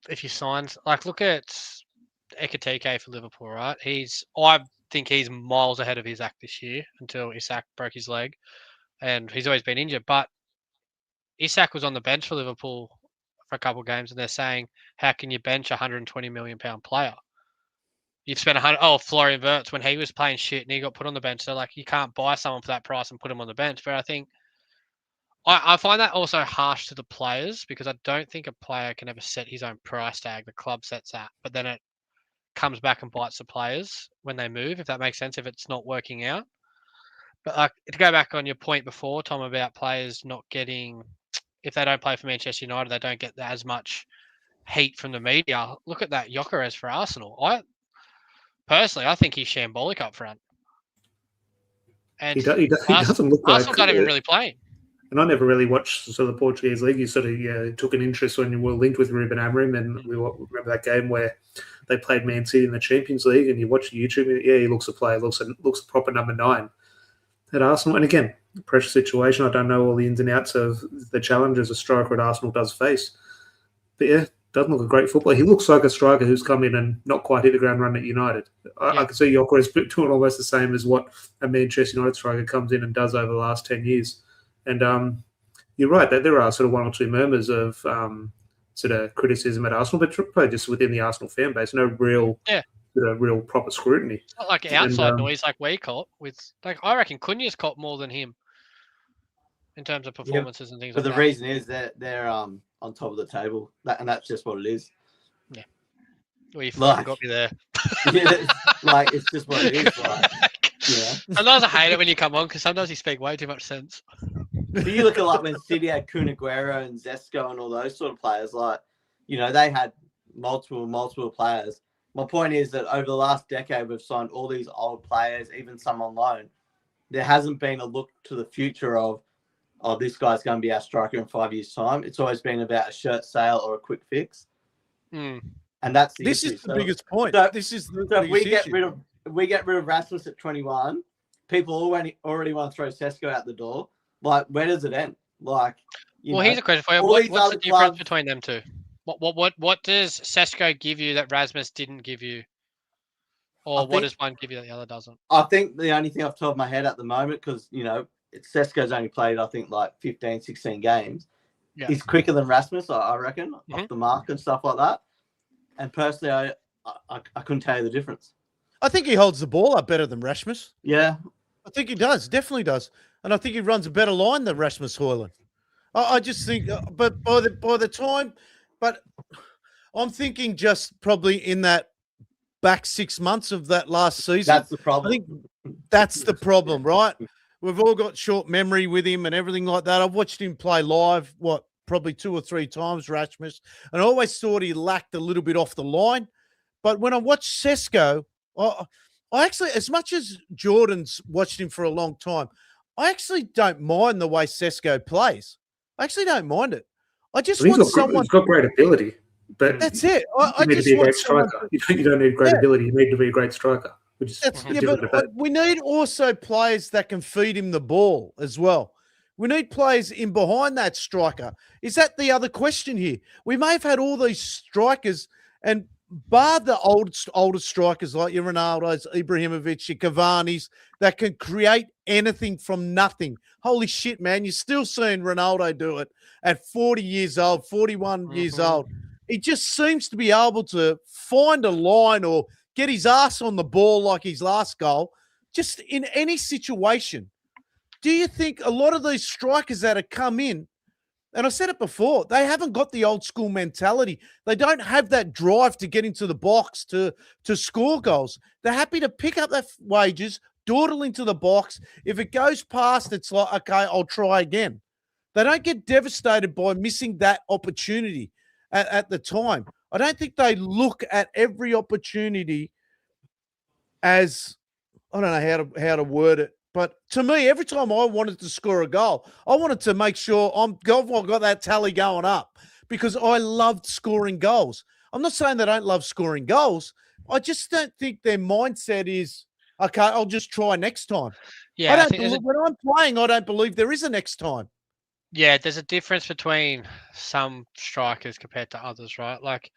if you sign, look at Ekitike for Liverpool, right? I think he's miles ahead of Isak this year until Isak broke his leg, and he's always been injured. But Isak was on the bench for Liverpool for a couple of games, and they're saying, how can you bench a £120 million player? You've spent Florian Wirtz, when he was playing shit and he got put on the bench. So, you can't buy someone for that price and put him on the bench. But I think I find that also harsh to the players because I don't think a player can ever set his own price tag. The club sets that. But then it comes back and bites the players when they move, if that makes sense, if it's not working out. But to go back on your point before, Tom, about players not getting, if they don't play for Manchester United, they don't get as much heat from the media. Look at that Gyökeres for Arsenal. Personally, I think he's shambolic up front. And he doesn't look Arsenal don't even really play him. And I never really watched the Portuguese league. You sort of took an interest when you were linked with Ruben Amorim, and we remember that game where they played Man City in the Champions League, and you watch YouTube, and he looks a player, looks a proper number 9 at Arsenal. And again, pressure situation. I don't know all the ins and outs of the challenges a striker at Arsenal does face. But doesn't look a great footballer. He looks like a striker who's come in and not quite hit the ground running at United. I can see Gyökeres doing almost the same as what a Manchester United striker comes in and does over the last 10 years. And you're right that there are sort of one or two murmurs of sort of criticism at Arsenal, but probably just within the Arsenal fan base. No real, real proper scrutiny. It's not like outside noise like we caught. I reckon Cunha's caught more than him in terms of performances and things but like that. But the reason is that they're on top of the table, and that's just what it is. Yeah. Well, you fucking got me there. It's just what it is. Sometimes I hate it when you come on because sometimes you speak way too much sense. But you look at when City had Kun Aguero and Zeško and all those sort of players, they had multiple players. My point is that over the last decade, we've signed all these old players, even some on loan. There hasn't been a look to the future of, this guy's going to be our striker in 5 years' time. It's always been about a shirt sale or a quick fix. Mm. And that's the issue. Is the biggest point. This is the if we biggest get issue. we get rid of Rasmus at 21, people already want to throw Šeško out the door. Where does it end? Well, here's a question for you. all What's these the other difference clubs- between them two? What does Šeško give you that Rasmus didn't give you? Or what think- does one give you that the other doesn't? I think the only thing off the top of my head at the moment, because, Šeško's only played, I think, like 15, 16 games. Yeah. He's quicker than Rasmus, I reckon, Mhm. off the mark and stuff like that. And personally, I couldn't tell you the difference. I think he holds the ball up better than Rasmus. Yeah. I think he does, definitely does. And I think he runs a better line than Rasmus Højlund. I just think, but by the time, but I'm thinking just probably in that back 6 months of that last season. That's the problem. I think that's the problem, right? We've all got short memory with him and everything like that. I've watched him play live, probably 2 or 3 times, Rasmus, and I always thought he lacked a little bit off the line. But when I watched Šeško, I actually, as much as Jordan's watched him for a long time, I actually don't mind the way Šeško plays. I actually don't mind it. I just want someone. He's got great ability, but That's it. I you need just to be a want great someone. striker. You don't need great ability. You need to be a great striker. Which is That's, a yeah, different but debate. we need also players that can feed him the ball as well. We need players in behind that striker. Is that the other question here? We may have had all these strikers, and bar the older strikers like your Ronaldos, Ibrahimovic, your Cavani's, that can create anything from nothing. Holy shit, man. You're still seeing Ronaldo do it at 40 years old, 41 years old. He just seems to be able to find a line or get his ass on the ball like his last goal, just in any situation. Do you think a lot of these strikers that have come in, and I said it before, they haven't got the old school mentality. They don't have that drive to get into the box to score goals. They're happy to pick up their wages, dawdle into the box. If it goes past, it's like, okay, I'll try again. They don't get devastated by missing that opportunity at the time. I don't think they look at every opportunity as, I don't know how to word it, but to me, every time I wanted to score a goal, I wanted to make sure I've got that tally going up because I loved scoring goals. I'm not saying they don't love scoring goals. I just don't think their mindset is, okay, I'll just try next time. Yeah, when I'm playing, I don't believe there is a next time. Yeah, there's a difference between some strikers compared to others, right? Like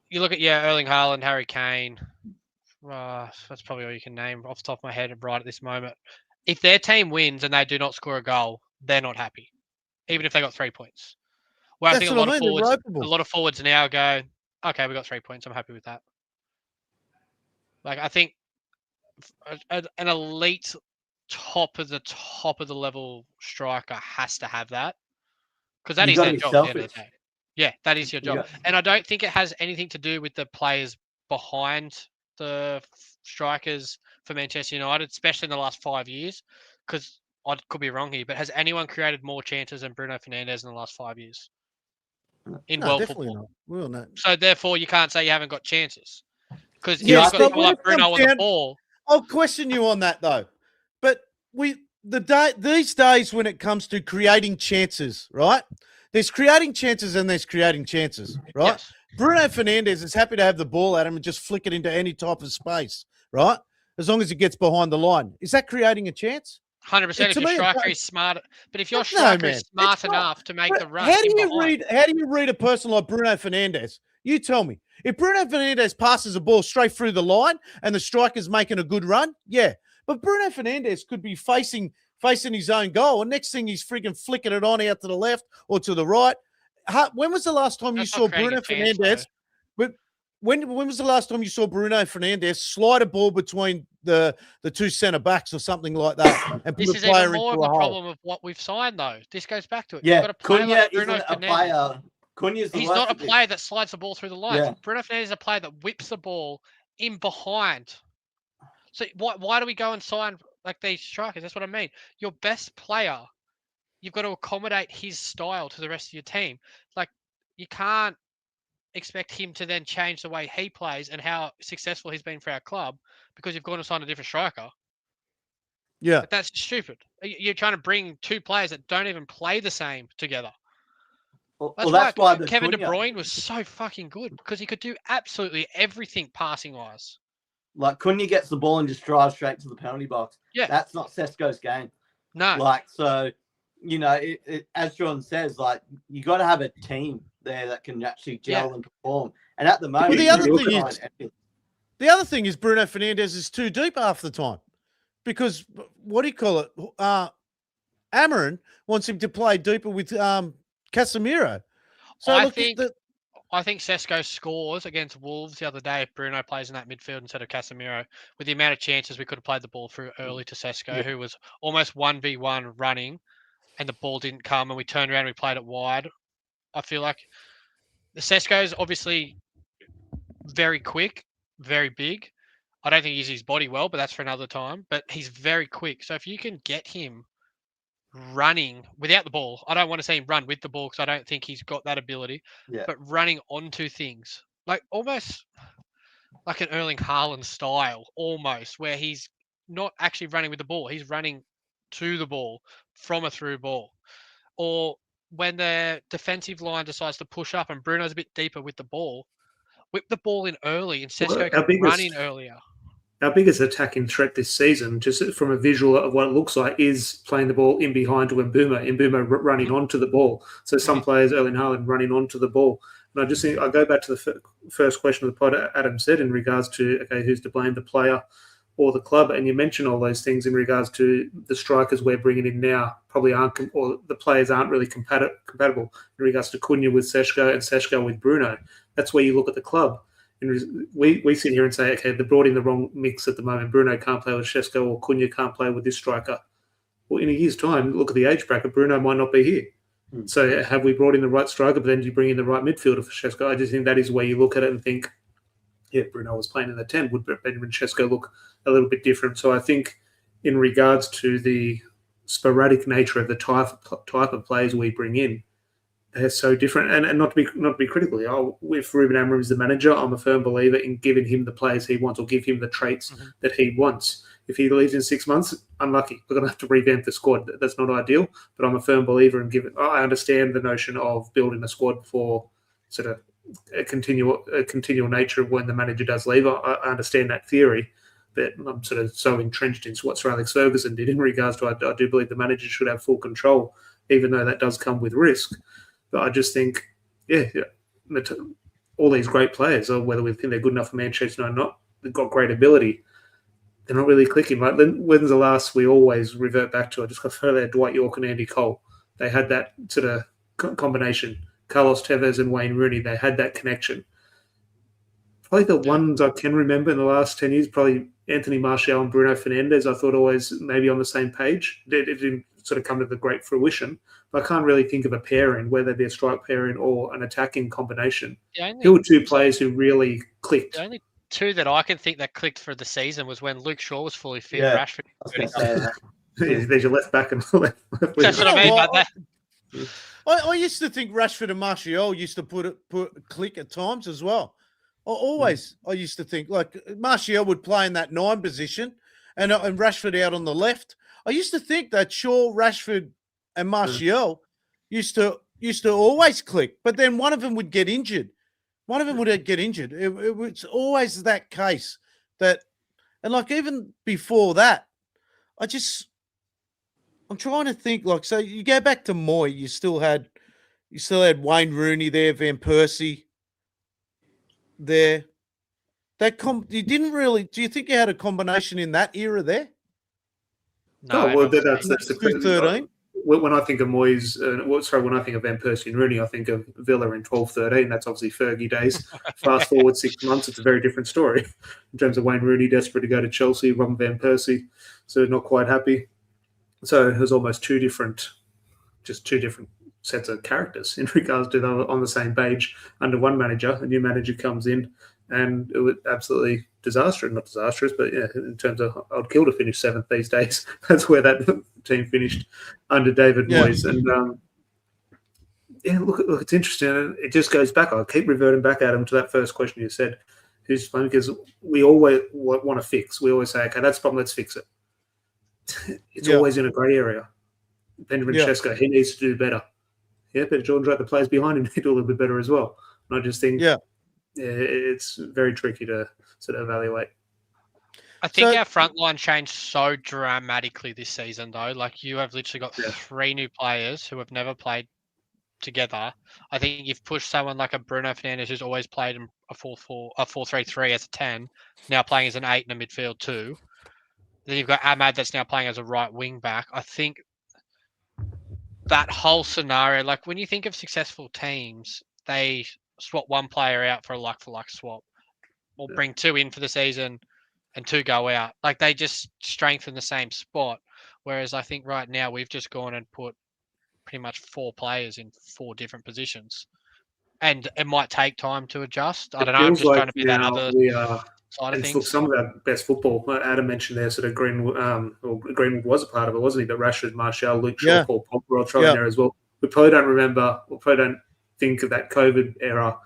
you look at Erling Haaland, Harry Kane. That's probably all you can name off the top of my head right at this moment. If their team wins and they do not score a goal, they're not happy, even if they got 3 points. Well, I think a lot of forwards now go, okay, we got 3 points. I'm happy with that. Like I think an elite top of the level striker has to have that because that is their job at the end of the day. Yeah, that is your job. And I don't think it has anything to do with the players behind the strikers for Manchester United, especially in the last 5 years, because I could be wrong here, but has anyone created more chances than Bruno Fernandes in the last 5 years? World football. We all know. So therefore, you can't say you haven't got chances. Because Yes, you've got people like Bruno on the ball. I'll question you on that though. But these days when it comes to creating chances, right? There's creating chances and there's creating chances, right? Yes. Bruno Fernandes is happy to have the ball at him and just flick it into any type of space, right? As long as it gets behind the line. Is that creating a chance? 100%. If your striker is smart, but if your striker is smart enough to make the run, how do you read a person like Bruno Fernandes? You tell me. If Bruno Fernandes passes a ball straight through the line and the striker's making a good run, yeah. But Bruno Fernandes could be facing his own goal, and next thing he's freaking flicking it on out to the left or to the right. When was the last time you saw Bruno Fernandes? But when was the last time you saw Bruno Fernandes slide a ball between the two centre backs or something like that? And this is even more of a problem of what we've signed, though. This goes back to it. Yeah, You've got a player like Bruno isn't a Fernandes. player. He's not a player that slides the ball through the lines. Yeah. Bruno Fernandes is a player that whips the ball in behind. So why do we go and sign like these strikers? That's what I mean. Your best player, you've got to accommodate his style to the rest of your team. Like you can't expect him to then change the way he plays and how successful he's been for our club because you've gone and signed a different striker. Yeah. But that's stupid. You're trying to bring two players that don't even play the same together. That's why Kevin De Bruyne was so fucking good because he could do absolutely everything passing wise. Like Cunha gets the ball and just drives straight to the penalty box. Yeah. That's not Šeško's game. No. Like, so as John says, like you got to have a team there that can actually gel and perform. And at the moment, the other thing is Bruno Fernandes is too deep half the time because what do you call it? Amarin wants him to play deeper with Casemiro. So I think Šeško scores against Wolves the other day if Bruno plays in that midfield instead of Casemiro. With the amount of chances we could have played the ball through early to Šeško, who was almost 1v1 running, and the ball didn't come, and we turned around and we played it wide. I feel like the Šeško is obviously very quick, very big. I don't think he uses his body well, but that's for another time. But he's very quick. So if you can get him running without the ball, I don't want to say him run with the ball because I don't think he's got that ability. Yeah. But running onto things, like almost like an Erling Haaland style, almost, where he's not actually running with the ball. He's running to the ball from a through ball. Or when the defensive line decides to push up and Bruno's a bit deeper with the ball, whip the ball in early and Šeško can run in earlier. Our biggest attacking threat this season, just from a visual of what it looks like, is playing the ball in behind to Mbeumo running onto the ball. So some players, Erling Haaland, running onto the ball. And I just think I go back to the first question of the pod Adam said in regards to, okay, who's to blame, the player or the club? And you mentioned all those things in regards to the strikers we're bringing in now probably aren't, or the players aren't really compatible in regards to Cunha with Šeško and Šeško with Bruno. That's where you look at the club. And we sit here and say, okay, they brought in the wrong mix at the moment. Bruno can't play with Šeško or Cunha can't play with this striker. Well, in a year's time, look at the age bracket, Bruno might not be here. So have we brought in the right striker, but then do you bring in the right midfielder for Šeško? I just think that is where you look at it and think, yeah, Bruno was playing in the 10. Would Benjamin Šeško look a little bit different? So I think in regards to the sporadic nature of the type of players we bring in, they're so different, and not to be critical. If Ruben Amorim is the manager, I'm a firm believer in giving him the players he wants or give him the traits that he wants. If he leaves in 6 months, unlucky. We're going to have to revamp the squad. That's not ideal, but I'm a firm believer in giving. I understand the notion of building a squad for sort of a continual nature of when the manager does leave. I understand that theory, but I'm sort of so entrenched in what Sir Alex Ferguson did in regards to I do believe the manager should have full control, even though that does come with risk. But I just think, all these great players, or whether we think they're good enough for Manchester or not, they've got great ability. They're not really clicking. Right? Then when's the last we always revert back to? I just got to there, Dwight York and Andy Cole. They had that sort of combination. Carlos Tevez and Wayne Rooney, they had that connection. Probably the ones I can remember in the last 10 years, probably Anthony Martial and Bruno Fernandes, I thought always maybe on the same page. It didn't sort of come to the great fruition. But I can't really think of a pairing, whether it be a strike pairing or an attacking combination. Who were two players who really clicked? The only two that I can think that clicked for the season was when Luke Shaw was fully fit. Rashford. I was going to say that. There's your left back and left. That's what I mean by that. I used to think Rashford and Martial used to put click at times as well. I used to think like Martial would play in that 9 position and Rashford out on the left. I used to think that Shaw, Rashford, and Martial used to always click, but then one of them would get injured. It was always that case that, and like even before that, I'm trying to think like, so you go back to Moy, you still had Wayne Rooney there, Van Persie there. You didn't really, do you think you had a combination in that era there? No, that's the 2-13. When I think of Moyes, when I think of Van Persie and Rooney, I think of Villa in 12-13. That's obviously Fergie days. Fast forward 6 months, it's a very different story. In terms of Wayne Rooney desperate to go to Chelsea, Robin Van Persie, so not quite happy. So it was almost two different sets of characters in regards to them on the same page under one manager. A new manager comes in, and it was absolutely disastrous. Not disastrous, but yeah, in terms of I'd kill to finish 7th these days. That's where that team finished under David Moyes. And look, it's interesting. It just goes back. I'll keep reverting back, Adam, to that first question you said. Who's playing? Because we always want to fix. We always say, okay, that's the problem, let's fix it. It's always in a grey area. Benjamin Šeško, he needs to do better. Yeah, but Jordan Drake, the players behind him need to do a little bit better as well. And I just think it's very tricky to sort of evaluate. I think So- our front line changed so dramatically this season, though. Like, you have literally got 3 new players who have never played together. I think you've pushed someone like a Bruno Fernandes, who's always played in a 4-3-3 as a 10, now playing as an 8 in the midfield too. Then you've got Ahmad that's now playing as a right wing back. I think that whole scenario, like when you think of successful teams, they swap one player out for a like-for-like swap, or bring 2 in for the season and 2 go out. Like, they just strengthen the same spot. Whereas I think right now we've just gone and put pretty much 4 players in 4 different positions, and it might take time to adjust. I don't know. I'm just trying to be that other side of and things. look, some of our best football. Adam mentioned there, sort of Greenwood. Greenwood was a part of it, wasn't he? But Rashford, Martial, Luke Shaw, Paul Pogba, I'll throw in there as well. We probably don't remember, or probably don't think of that COVID era.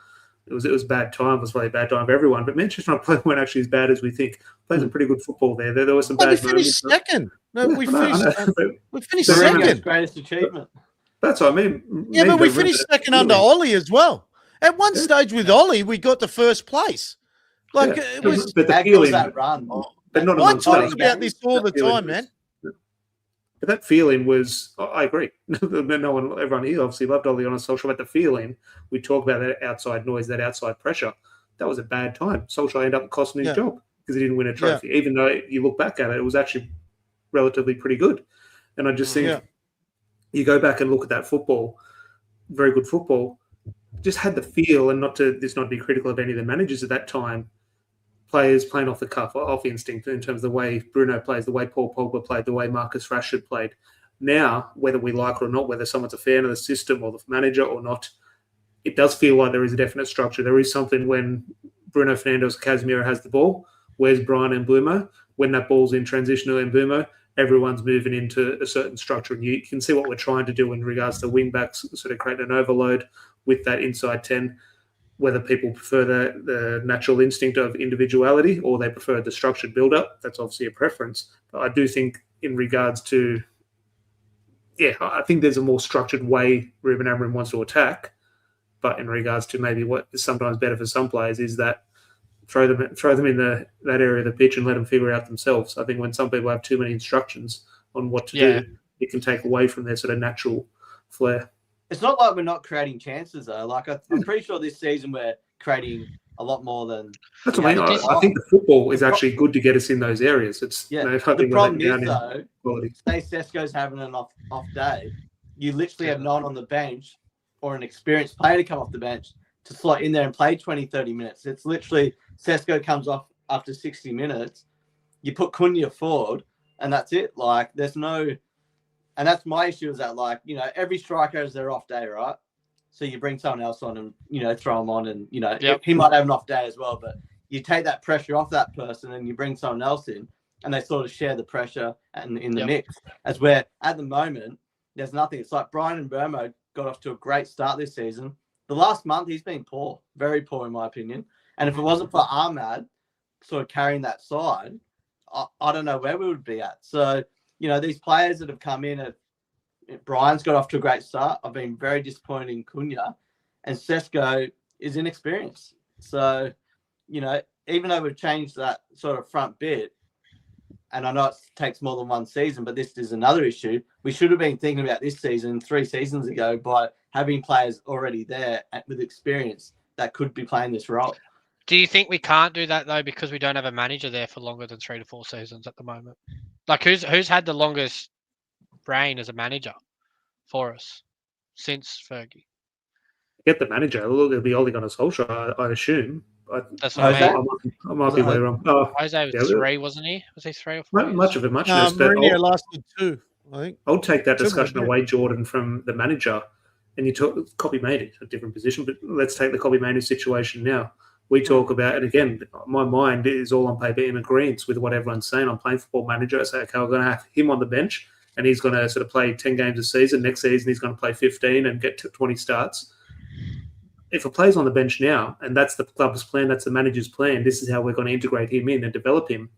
It was bad time. It was probably a bad time for everyone. But Manchester United weren't actually as bad as we think. Played some pretty good football there. There was some bad we finished moments. second. No, Yeah, we I know. finished But remember- second. Greatest achievement. That's what I mean. Yeah, but we Remember finished that second under feeling. Ollie as well. At one stage with Ollie, we got to first place. Like, Yeah. it was. But the How good's feeling, that run? but not I amongst talk us. about this all the That feeling time, was- man. But that feeling was, I agree. Everyone here obviously loved Ollie on a social, but the feeling, we talk about that outside noise, that outside pressure, that was a bad time. Solskjaer ended up costing his job because he didn't win a trophy. Even though you look back at it, it was actually relatively pretty good. And I just think you go back and look at that football, very good football, just had the feel, and not to be critical of any of the managers at that time, players playing off the cuff, off instinct, in terms of the way Bruno plays, the way Paul Pogba played, the way Marcus Rashford played. Now, whether we like it or not, whether someone's a fan of the system or the manager or not, it does feel like there is a definite structure. There is something when Bruno Fernandes, Casemiro has the ball. Where's Brian and Mbeumo? When that ball's in transition to Mbeumo, everyone's moving into a certain structure. And you can see what we're trying to do in regards to wing backs, sort of create an overload with that inside 10, whether people prefer the natural instinct of individuality or they prefer the structured build-up. That's obviously a preference. But I do think in regards to, I think there's a more structured way Ruben Amorim wants to attack. But in regards to maybe what is sometimes better for some players is that throw them in that area of the pitch and let them figure it out themselves. I think when some people have too many instructions on what to do, it can take away from their sort of natural flair. It's not like we're not creating chances, though. Like, I'm pretty sure this season we're creating a lot more than... That's what I mean. I think the football is actually good to get us in those areas. It's the problem is, though, say Šeško's having an off day, you literally have no one on the bench or an experienced player to come off the bench to slot in there and play 20, 30 minutes. It's literally Šeško comes off after 60 minutes, you put Cunha forward, and that's it. Like, there's no... And that's my issue is that, like, you know, every striker has their off day, right? So you bring someone else on and, you know, throw him on and, you know, he might have an off day as well, but you take that pressure off that person and you bring someone else in and they sort of share the pressure and in the mix. As where at the moment, there's nothing. It's like Brian Mbeumo got off to a great start this season. The last month, he's been poor, very poor in my opinion. And if it wasn't for Ahmad sort of carrying that side, I don't know where we would be at. So, you know, these players that have come in, Brian's got off to a great start. I've been very disappointed in Cunha, and Šeško is inexperienced. So, you know, even though we've changed that sort of front bit, and I know it takes more than one season, but this is another issue. We should have been thinking about this season 3 seasons ago by having players already there with experience that could be playing this role. Do you think we can't do that, though, because we don't have a manager there for longer than 3 to 4 seasons at the moment? Like, who's had the longest reign as a manager for us since Fergie? Get the manager. Look, it'll be Ole Gunnar Solskjaer, I assume. That's what I mean. I might be way wrong. Jose was 3, wasn't he? Was he 3 or 4? Much of it, muchness. Mourinho lasted 2, I think. I'll take that discussion away, Jordan, from the manager. And you talk copy Mainoo, a different position, but let's take the copy Mainoo situation now. We talk about, and again, my mind is all on paper in agreement with what everyone's saying. I'm playing Football Manager. I say, okay, I'm going to have him on the bench, and he's going to sort of play 10 games a season. Next season, he's going to play 15 and get to 20 starts. If a player's on the bench now, and that's the club's plan, that's the manager's plan, this is how we're going to integrate him in and develop him.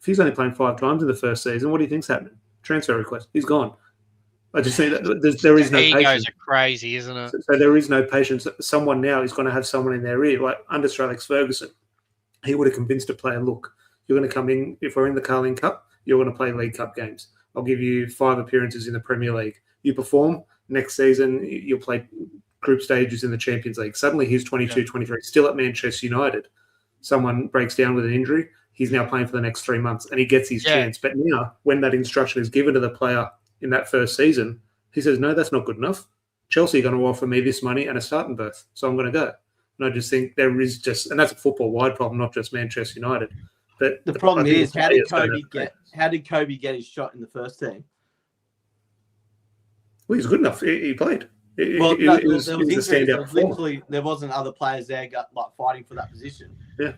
If he's only playing 5 times in the first season, what do you think's happening? Transfer request. He's gone. I just think that there is no patience. Egos are crazy, isn't it? So there is no patience. Someone now is going to have someone in their ear, like under Sir Alex Ferguson. He would have convinced a player, look, You're going to come in, if we're in the Carling Cup, you're going to play League Cup games. I'll give you 5 appearances in the Premier League. You perform, next season you'll play group stages in the Champions League. Suddenly he's 22, 23, still at Manchester United. Someone breaks down with an injury. He's now playing for the next 3 months and he gets his chance. But now when that instruction is given to the player in that first season, he says, no, that's not good enough. Chelsea are going to offer me this money and a starting berth, so I'm going to go. And I just think there is just, and that's a football-wide problem, not just Manchester United. But the problem is, how did Kobe get his shot in the first team? Well, he's good enough. He played. There wasn't other players there fighting for that position. Yeah.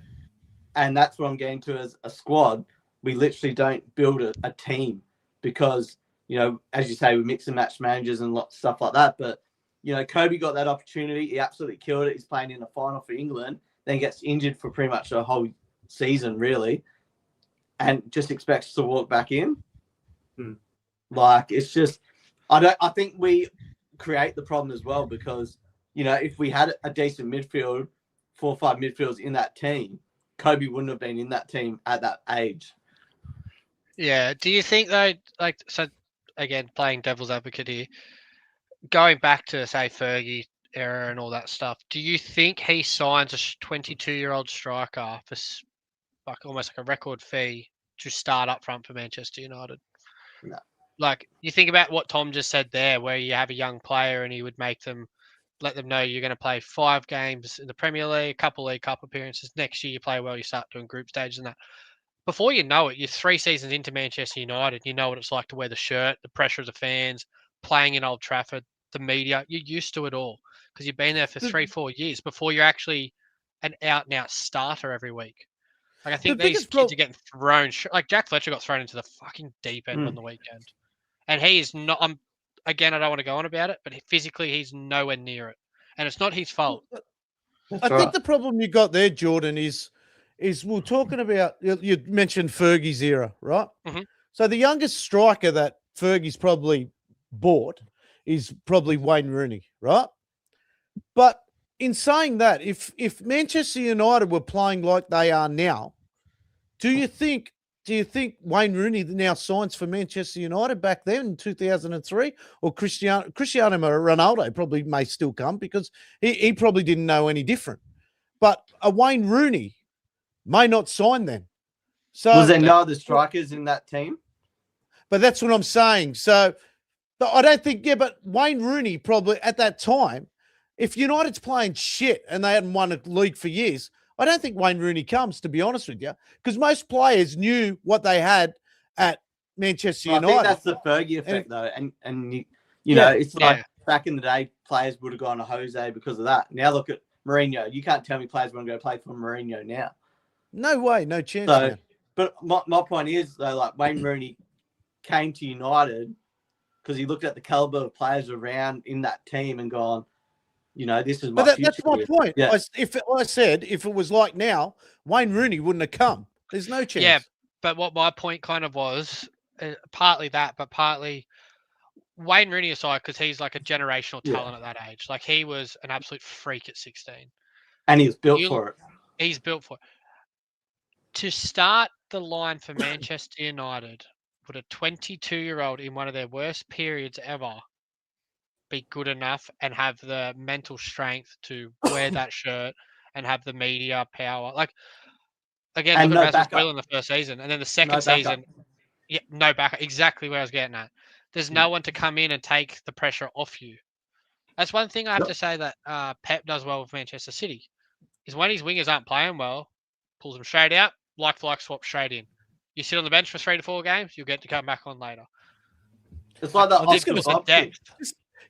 And that's what I'm getting to as a squad. We literally don't build a team because, as you say, we mix and match managers and stuff like that. But, Kobe got that opportunity. He absolutely killed it. He's playing in the final for England. Then gets injured for pretty much a whole season, really. And just expects to walk back in. It's just, I think we create the problem as well because, if we had a decent midfield, 4 or 5 midfielders in that team, Kobe wouldn't have been in that team at that age. Yeah. Do you think though, so again, playing devil's advocate here, going back to say Fergie era and all that stuff, do you think he signs a 22-year-old striker for almost like a record fee to start up front for Manchester United? No. You think about what Tom just said there, where you have a young player and he would let them know you're going to play 5 games in the Premier League, a couple League Cup appearances. Next year you play well, you start doing group stages and that. Before you know it, you're 3 seasons into Manchester United. You know what it's like to wear the shirt, the pressure of the fans, playing in Old Trafford, the media. You're used to it all because you've been there for 3-4 years before you're actually an out-and-out starter every week. I think these kids are getting thrown. Jack Fletcher got thrown into the fucking deep end on the weekend. And he is not... Again, I don't want to go on about it, but physically he's nowhere near it. And it's not his fault. I think the problem you got there, Jordan, is we're talking about, you mentioned Fergie's era, right? Mm-hmm. So the youngest striker that Fergie's probably bought is probably Wayne Rooney, right? But in saying that, if Manchester United were playing like they are now, do you think Wayne Rooney now signs for Manchester United back then in 2003, or Cristiano Ronaldo probably may still come because he probably didn't know any different. But a Wayne Rooney may not sign then. So was there no other strikers in that team? But that's what I'm saying. So I don't think, but Wayne Rooney probably at that time, if United's playing shit and they hadn't won a league for years, I don't think Wayne Rooney comes, to be honest with you, because most players knew what they had at Manchester United. I think that's the Fergie effect, though. And you know, it's like back in the day, players would have gone to Jose because of that. Now look at Mourinho. You can't tell me players want to go play for Mourinho now. No way, no chance. So, but my point is, though, like Wayne Rooney came to United because he looked at the caliber of players around in that team and gone, you know, this is my future. That's my point. Yeah. If it was like now, Wayne Rooney wouldn't have come. There's no chance. Yeah, but what my point kind of was, partly that, but partly Wayne Rooney aside, because he's like a generational talent at that age. Like he was an absolute freak at 16. And he was built for it. He's built for it. To start the line for Manchester United, would a 22-year-old in one of their worst periods ever be good enough and have the mental strength to wear that shirt and have the media power? Like, again, look at Rasmus Højlund in the first season. And then the second season, no backup. Exactly where I was getting at. There's no one to come in and take the pressure off you. That's one thing I have to say that Pep does well with Manchester City, is when his wingers aren't playing well, pulls them straight out, like swap straight in. You sit on the bench for 3 to 4 games, you'll get to come back on later. It's like that.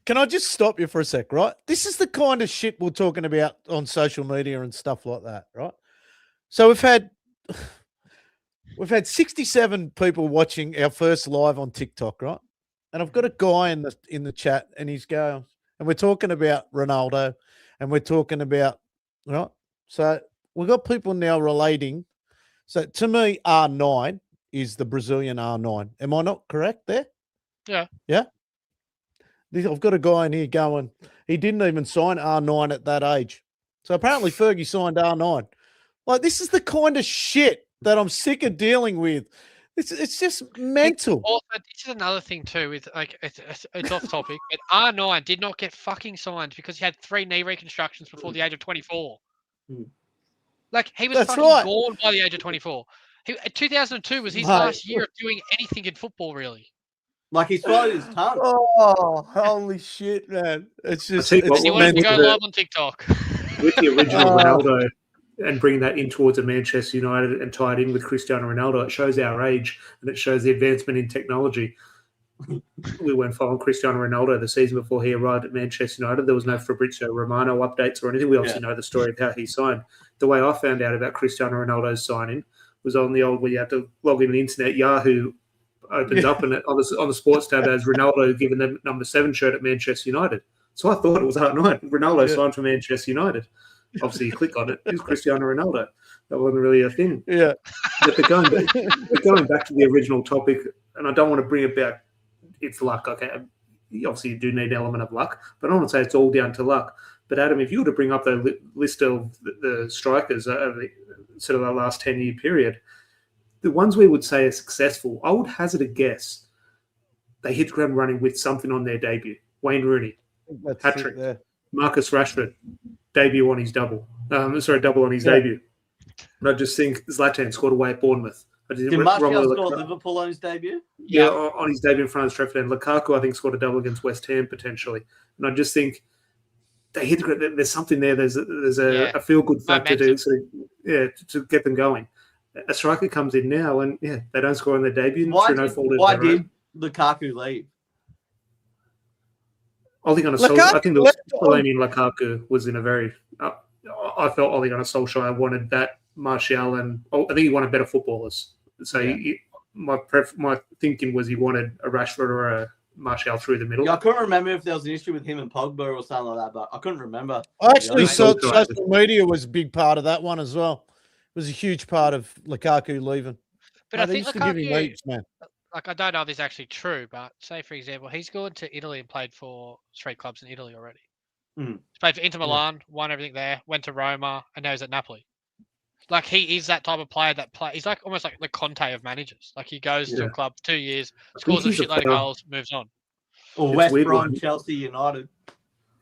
Can I just stop you for a sec, right? This is the kind of shit we're talking about on social media and stuff like that, right? So we've had 67 people watching our first live on TikTok, right? And I've got a guy in the chat, and he's going, and we're talking about Ronaldo, and we're talking about, right? So we've got people now relating. So to me, R9 is the Brazilian R9. Am I not correct there? Yeah. Yeah. I've got a guy in here going, he didn't even sign R9 at that age. So apparently Fergie signed R9. Like, this is the kind of shit that I'm sick of dealing with. It's just mental. Also, this is another thing too. With like, it's off topic, but R9 did not get fucking signed because he had 3 knee reconstructions before the age of 24. Like he was That's fucking right. gone by the age of 24. 2002 was his Mate. last year of doing anything in football, really. Like he swallowed his tongue. Oh, holy shit, man! It's just tell you what, it's And he wanted to mental. go live on TikTok. With the original Oh. Ronaldo and bring that in towards a Manchester United and tie it in with Cristiano Ronaldo, it shows our age and it shows the advancement in technology. We went following Cristiano Ronaldo the season before he arrived at Manchester United. There was no Fabrizio Romano updates or anything. We obviously know the story of how he signed. The way I found out about Cristiano Ronaldo's signing was on the old where you had to log in the internet. Yahoo opens up and on the sports tab as Ronaldo given the number 7 shirt at Manchester United. So I thought it was R9. Ronaldo signed for Manchester United. Obviously, you click on it. It's Cristiano Ronaldo. That wasn't really a thing. Yeah. But going back to the original topic, and I don't want to bring it back, it's luck. Okay, obviously you do need an element of luck, but I don't want to say it's all down to luck. But Adam, if you were to bring up the list of the strikers over the sort of the last 10-year period, the ones we would say are successful, I would hazard a guess they hit the ground running with something on their debut. Wayne Rooney, hat-trick. Marcus Rashford, debut on his double. Double on his debut. And I just think Zlatan scored away at Bournemouth. Did Martial score Liverpool on his debut? Yeah, on his debut in front of Stretford. And Lukaku, I think, scored a double against West Ham potentially. And I just think they hit. There's something there. There's a feel-good factor to get them going. A striker comes in now, and they don't score on their debut. Why did Lukaku leave? I think Fellaini and Lukaku was in a very. I felt Ole Gunnar Solskjaer wanted that Martial, and I think he wanted better footballers. So my thinking was he wanted a Rashford or a Martial through the middle. Yeah, I couldn't remember if there was an issue with him and Pogba or something like that, but I couldn't remember. I actually saw social media was a big part of that one as well. It was a huge part of Lukaku leaving. But I think Lukaku, man. Like, I don't know if this is actually true, but say, for example, he's gone to Italy and played for 3 clubs in Italy already. He's played for Inter Milan, won everything there, went to Roma, and now he's at Napoli. Like, he is that type of player that he's like almost like the Conte of managers. Like, he goes to a club 2 years, scores a shitload of goals, moves on. Or West Brom, Chelsea, United.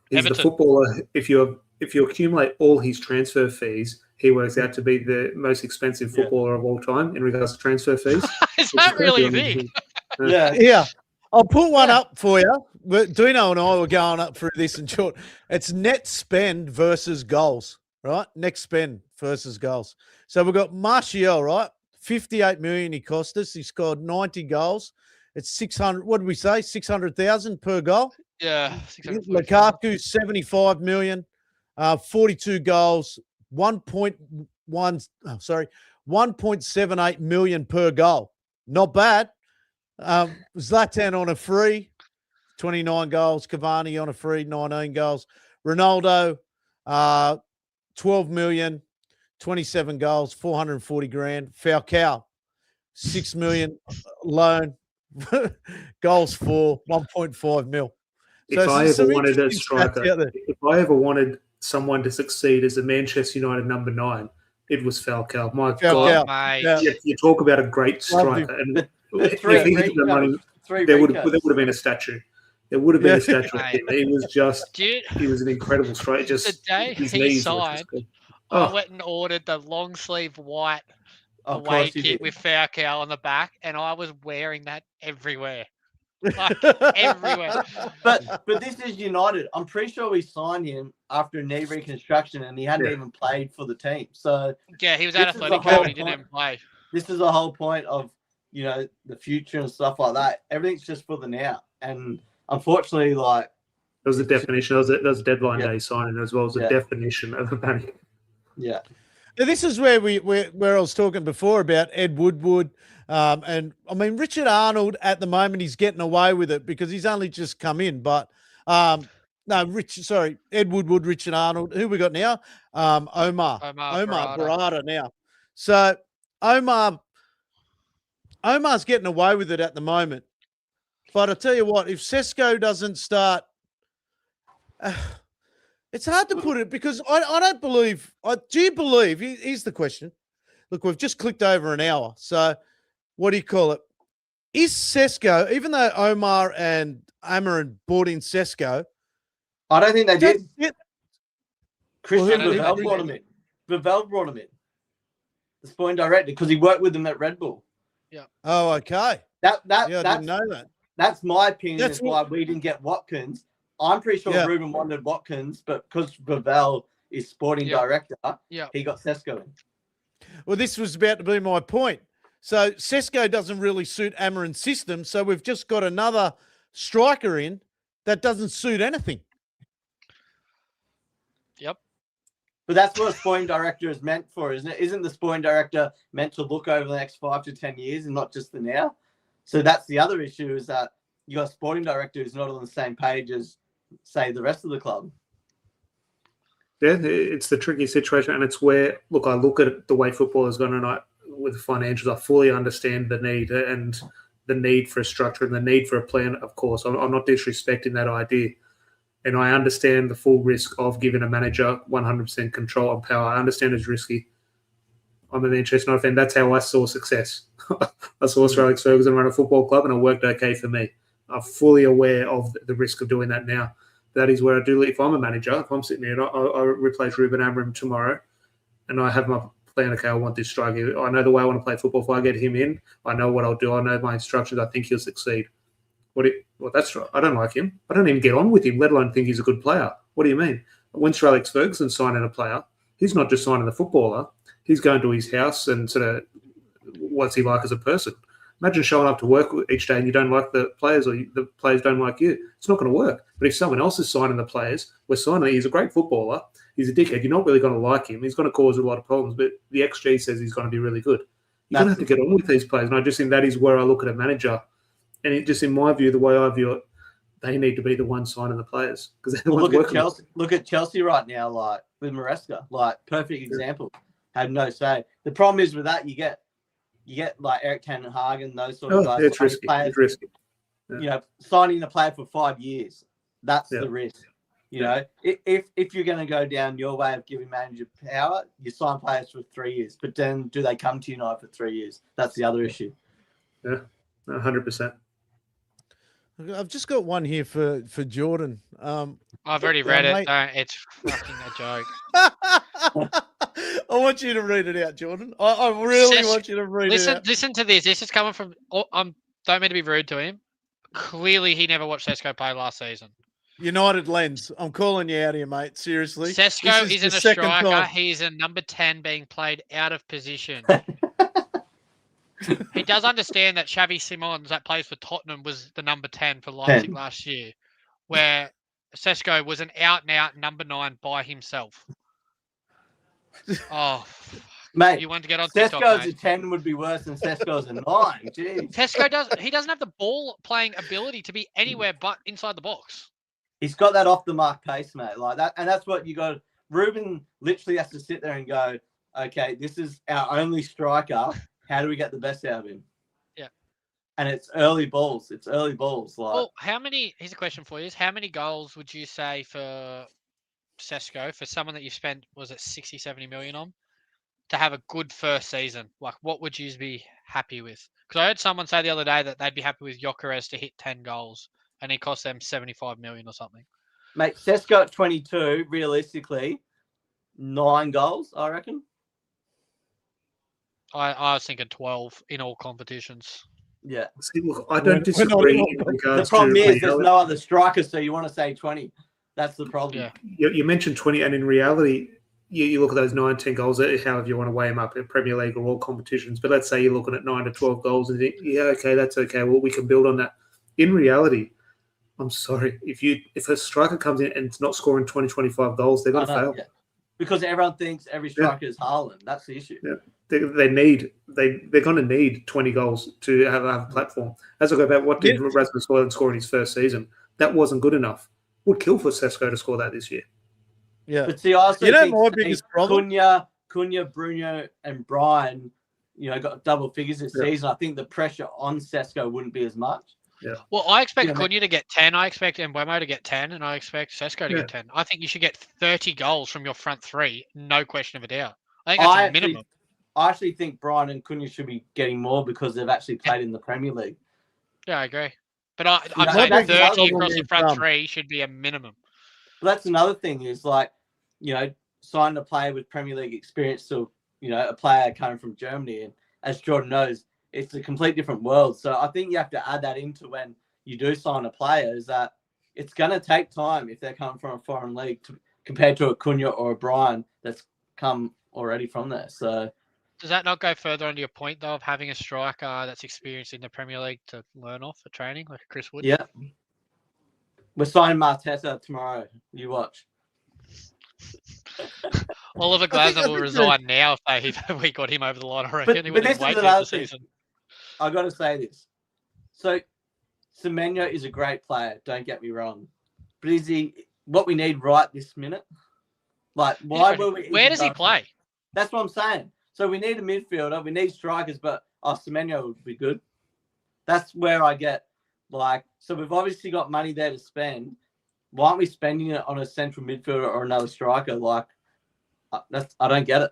He's the footballer. If you accumulate all his transfer fees, he works out to be the most expensive footballer of all time in regards to transfer fees. Is that really big? Yeah. I'll put one up for you. Dino and I were going up through this in short. It's net spend versus goals, right? Net spend versus goals. So we've got Martial, right? 58 million he cost us. He scored 90 goals. It's 600. What did we say? 600,000 per goal. Yeah. Lukaku 75 million, 42 goals. 1.78 million per goal. Not bad. Zlatan on a free, 29 goals. Cavani on a free, 19 goals. Ronaldo, 12 million, 27 goals, 440 grand. Falcao, 6 million loan, goals for 1.5 mil. If I ever wanted a striker, if I ever wanted someone to succeed as a Manchester United number 9, it was Falcao. My God, you talk about a great striker, and if he hit the running, there would have been a statue. There would have been a statue of him. He was he was an incredible striker. Just the day he signed, I went and ordered the long sleeve white away kit with Falcao on the back, and I was wearing that everywhere. Like, everywhere. But this is United. I'm pretty sure we signed him after knee reconstruction, and he hadn't even played for the team. So yeah, he was at Atletico and he didn't even play. This is the whole point of the future and stuff like that. Everything's just for the now, and unfortunately, like that was the definition. That was a deadline day signing as well as a definition of a panic. Yeah. Now, this is where where I was talking before about Ed Woodward. And I mean, Richard Arnold at the moment, he's getting away with it because he's only just come in. But Ed Woodward, Richard Arnold. Who we got now? Omar Barada now. So Omar's getting away with it at the moment. But I tell you what, if Šeško doesn't start, it's hard to put it because I don't believe. Do you believe? Here's the question: look, we've just clicked over an hour. So what do you call it? Is Šeško, even though Omar and Amarin brought in Šeško, I don't think they did. Yeah. Christian Well, Vavell brought him in. Vavell brought him in. The sporting director, because he worked with them at Red Bull. Oh, okay. Yeah, I didn't know that. That's my opinion. That's That's why we didn't get Watkins. I'm pretty sure Yeah. Ruben wanted Watkins, but because Vavell is sporting director, he got Šeško in. Well, this was about to be my point. So Šeško doesn't really suit Amarin's system, so we've just got another striker in that doesn't suit anything. Yep. But that's what a sporting director is meant for, isn't it? Isn't the sporting director meant to look over the next 5 to 10 years and not just the now? So that's the other issue, is that you got a sporting director who's not on the same page as, say, the rest of the club. Yeah, it's the tricky situation, and it's where, look, I look at the way football has gone, and with the financials, I fully understand the need for a structure and the need for a plan. Of course, I'm not disrespecting that idea, and I understand the full risk of giving a manager 100% control and power. I understand it's risky. I'm a Manchester United fan. That's how I saw success. I saw Sir Alex Ferguson run a football club, and it worked okay for me. I'm fully aware of the risk of doing that now. That is where I do. If I'm a manager, if I'm sitting there and I replace Ruben Amorim tomorrow, and I have my plan, okay, I want this striker. I know the way I want to play football. If I get him in, I know what I'll do. I know my instructions. I think he'll succeed. Well, that's right. I don't like him. I don't even get on with him, let alone think he's a good player. What do you mean? When Sir Alex Ferguson signing a player, he's not just signing the footballer. He's going to his house and sort of what's he like as a person. Imagine showing up to work each day and you don't like the players, or the players don't like you. It's not going to work. But if someone else is signing the players, we're signing. He's a great footballer. He's a dickhead. You're not really going to like him. He's going to cause a lot of problems. But the XG says he's going to be really good. You're going to have to get on with these players. And I just think that is where I look at a manager. And it just, in my view, the way I view it, they need to be the ones signing the players, because they're the ones Look at working. Chelsea. Look at Chelsea right now, like with Maresca, like perfect example. Had no say. The problem is with that, you get like Eric Ten Hag and those sort of guys. It's risky. Players, It's risky. You know, signing a player for 5 years, that's the risk. You know, if you're going to go down your way of giving manager power, you sign players for 3 years. But then, do they come to United for 3 years? That's the other issue. Yeah, 100%. I've just got one here for Jordan. I've already read it. It's fucking a joke. I want you to read it out, Jordan. I really want you to read it out. Listen to this. This is coming from. Don't mean to be rude to him. Clearly, he never watched Šeško play last season. United lens. I'm calling you out here, mate. Seriously. Šeško isn't a striker. He's a number 10 being played out of position. He does understand that Xavi Simons, that plays for Tottenham, was the number 10 for Leipzig last year, where Šeško was an out-and-out number 9 by himself. Oh, mate, you want to get on TikTok, TikTok, mate. A 10 would be worse than Šeško's a 9. Jeez. He doesn't have the ball playing ability to be anywhere but inside the box. He's got that off the mark pace, mate. Like that, and that's what you got. Ruben literally has to sit there and go, okay, this is our only striker. How do we get the best out of him? Yeah. And it's early balls. Like, well, here's a question for you. How many goals would you say for Šeško, for someone that you spent, was it 60, 70 million on, to have a good first season? Like, what would you be happy with? Because I heard someone say the other day that they'd be happy with Gyökeres to hit 10 goals, and he cost them 75 million or something. Mate, Šeško at 22, realistically, 9 goals, I reckon. I was thinking 12 in all competitions. Yeah. See, look, I don't disagree. The problem is there's no other striker, so you want to say 20. That's the problem. Yeah. You mentioned 20, and in reality, you look at those 9, 10 goals, however you want to weigh them up in Premier League or all competitions. But let's say you're looking at 9 to 12 goals and think, yeah, okay, that's okay. Well, we can build on that. In reality, I'm sorry, if a striker comes in and it's not scoring 20, 25 goals, they're going to fail. Yeah. Because everyone thinks every striker is Haaland. That's the issue. Yeah. They're going to need 20 goals to have a platform. As I go back, what did Rasmus Højlund score in his first season? That wasn't good enough. Would kill for Šeško to score that this year. Yeah, but see, I also think my biggest problem. Cunha, Bruno, and Brian, got double figures this season. I think the pressure on Šeško wouldn't be as much. Yeah. Well, I expect Cunha to get 10. I expect Mbeumo to get 10, and I expect Šeško to get 10. I think you should get 30 goals from your front three, no question of a doubt. I think that's a minimum. I actually think Brian and Cunha should be getting more because they've actually played in the Premier League. Yeah, I agree. But I'm know, saying that's 30 another across the front one. three should be a minimum. But that's another thing is like, signing a player with Premier League experience to, a player coming from Germany. And as Jordan knows, it's a complete different world. So I think you have to add that into when you do sign a player is that it's going to take time if they're coming from a foreign league compared to a Cunha or a Brian that's come already from there. So does that not go further on to your point, though, of having a striker that's experienced in the Premier League to learn off for training, like Chris Wood? Yeah. We're signing Marteta tomorrow. You watch. Oliver Glasner will resign now if we got him over the line, I reckon. He But wouldn't this wait is the another thing. season. I got to say this. So, Semenyo is a great player. Don't get me wrong. But is he what we need right this minute? Like, why were we? Where does he play? That's what I'm saying. So we need a midfielder. We need strikers, but Semenyo would be good. That's where I get so we've obviously got money there to spend. Why aren't we spending it on a central midfielder or another striker? I don't get it.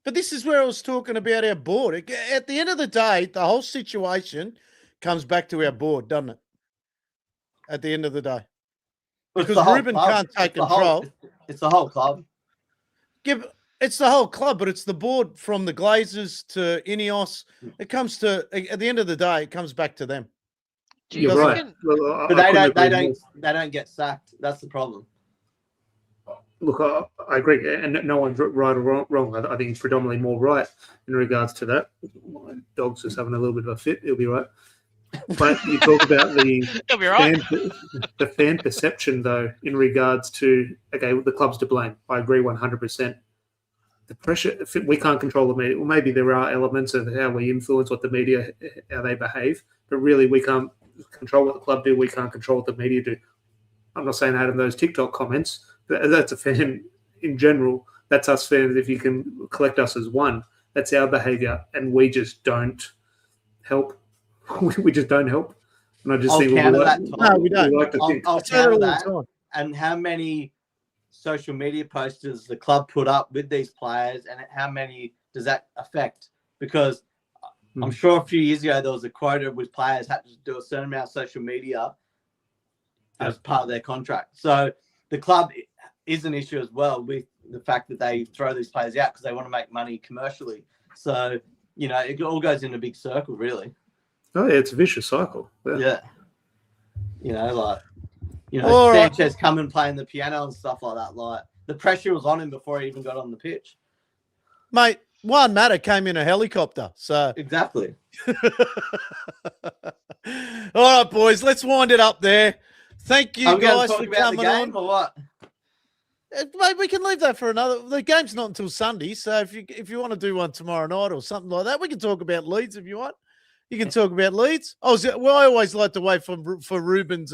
But this is where I was talking about our board. At the end of the day, the whole situation comes back to our board, doesn't it? At the end of the day. Because Ruben can't take control. It's the whole club. It's the whole club, but it's the board from the Glazers to Ineos. It comes to, at the end of the day, it comes back to them. You're right. Well, but they don't get sacked. That's the problem. Look, I agree, and no one's right or wrong. I think it's predominantly more right in regards to that. My dog's just having a little bit of a fit. He'll be right. But you talk about the fan perception, though, in regards to, the club's to blame. I agree 100%. The pressure, we can't control the media. Well, maybe there are elements of how we influence what the media, how they behave, but really we can't control what the club do. We can't control what the media do. I'm not saying that in those TikTok comments, but that's a fan in general. That's us fans. If you can collect us as one, that's our behaviour, and we just don't help. We just don't help. And I just think we don't. I'll counter that. And how many social media posters the club put up with these players, and how many does that affect? Because I'm sure a few years ago there was a quota with players had to do a certain amount of social media as part of their contract. So the club is an issue as well with the fact that they throw these players out because they want to make money commercially. So, it all goes in a big circle, really. Oh, yeah, it's a vicious cycle. Yeah. Sanchez come and playing the piano and stuff like that. The pressure was on him before he even got on the pitch. Mate, Juan Mata came in a helicopter. So exactly. All right, boys, let's wind it up there. Thank you guys for coming on. Or what? Mate, we can leave that for another. The game's not until Sunday, so if you want to do one tomorrow night or something like that, we can talk about Leeds if you want. You can talk about Leeds. I always like to wait for Ruben's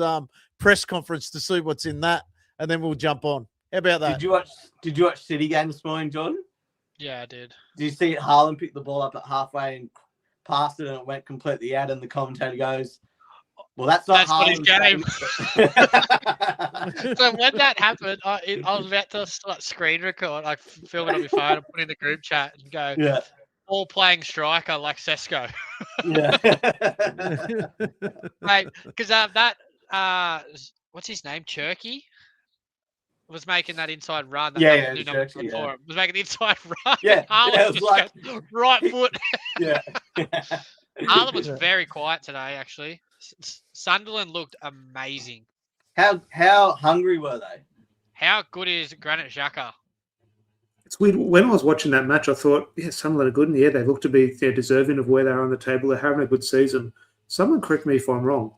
press conference to see what's in that, and then we'll jump on. How about that? Did you watch City game this morning, Jordan? Yeah, I did. Did you see Haaland pick the ball up at halfway and passed it, and it went completely out, and the commentator goes, "Well, that's not his game." So when that happened, I was about to start screen record, like film it on my phone and put it in the group chat and go, "Yeah, all playing striker like Šeško." Yeah, right. Because what's his name, Cherky, was making that inside run. Cherky, was making the inside run. Yeah, Haaland just goes right foot. Yeah. Haaland was very quiet today, actually. Sunderland looked amazing. How hungry were they? How good is Granit Xhaka? It's weird. When I was watching that match, I thought, Sunderland are good, and they look to be deserving of where they are on the table. They're having a good season. Someone correct me if I'm wrong.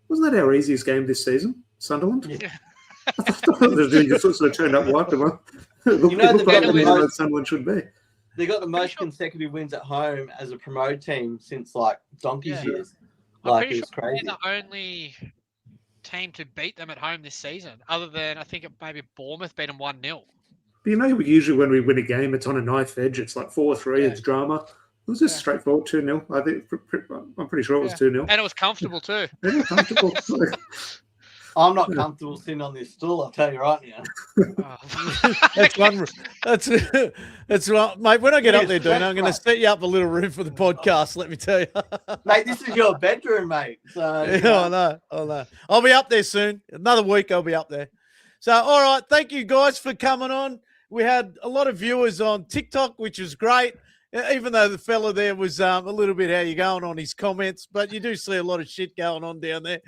Wasn't that our easiest game this season, Sunderland? Yeah. I thought they just sort of turned up wiped them up. Look like Sunderland should be. They got the most consecutive wins at home as a promoted team since donkey's years. I'm it was crazy. They're the only team to beat them at home this season, other than I think maybe Bournemouth beat them 1-0. But usually when we win a game, it's on a knife edge. It's like 4-3. It's drama. It was just straightforward 2-0. I'm pretty sure it was 2-0. And it was comfortable too. Yeah, comfortable. I'm not comfortable sitting on this stool, I'll tell you right now. That's one. That's right, mate. When I get up there, Dino, I'm going to set you up a little room for the podcast. Let me tell you, Mate, this is your bedroom, mate. So yeah, I know. I'll be up there soon. Another week, I'll be up there. So, all right, thank you guys for coming on. We had a lot of viewers on TikTok, which was great. Even though the fella there was a little bit how you going on his comments, but you do see a lot of shit going on down there.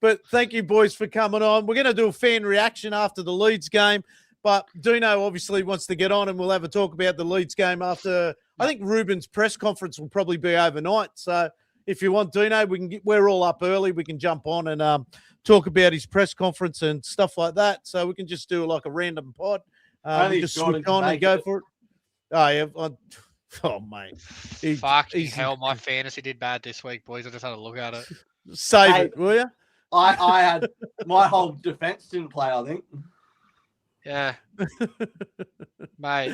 But thank you, boys, for coming on. We're going to do a fan reaction after the Leeds game. But Dino obviously wants to get on, and we'll have a talk about the Leeds game after. I think Ruben's press conference will probably be overnight. So if you want Dino, we're all up early. We can jump on and talk about his press conference and stuff like that. So we can just do like a random pod. Just switch on and go for it. Oh, yeah. Oh, mate. Fucking hell, my fantasy did bad this week, boys. I just had a look at it. Save it, will you? I had my whole defense didn't play, I think. Yeah. Mate.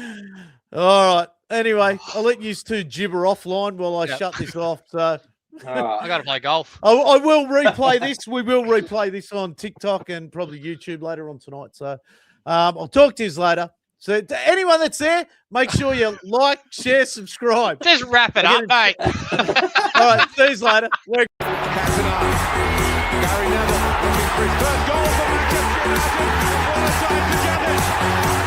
All right. Anyway, I'll let you two gibber offline while I shut this off. So I got to play golf. I will replay this. We will replay this on TikTok and probably YouTube later on tonight. So I'll talk to you later. So to anyone that's there, make sure you like, share, subscribe. Just wrap it up, mate. All right. See you later. Gary Neville looking for his first goal for Manchester United. What a time to get it!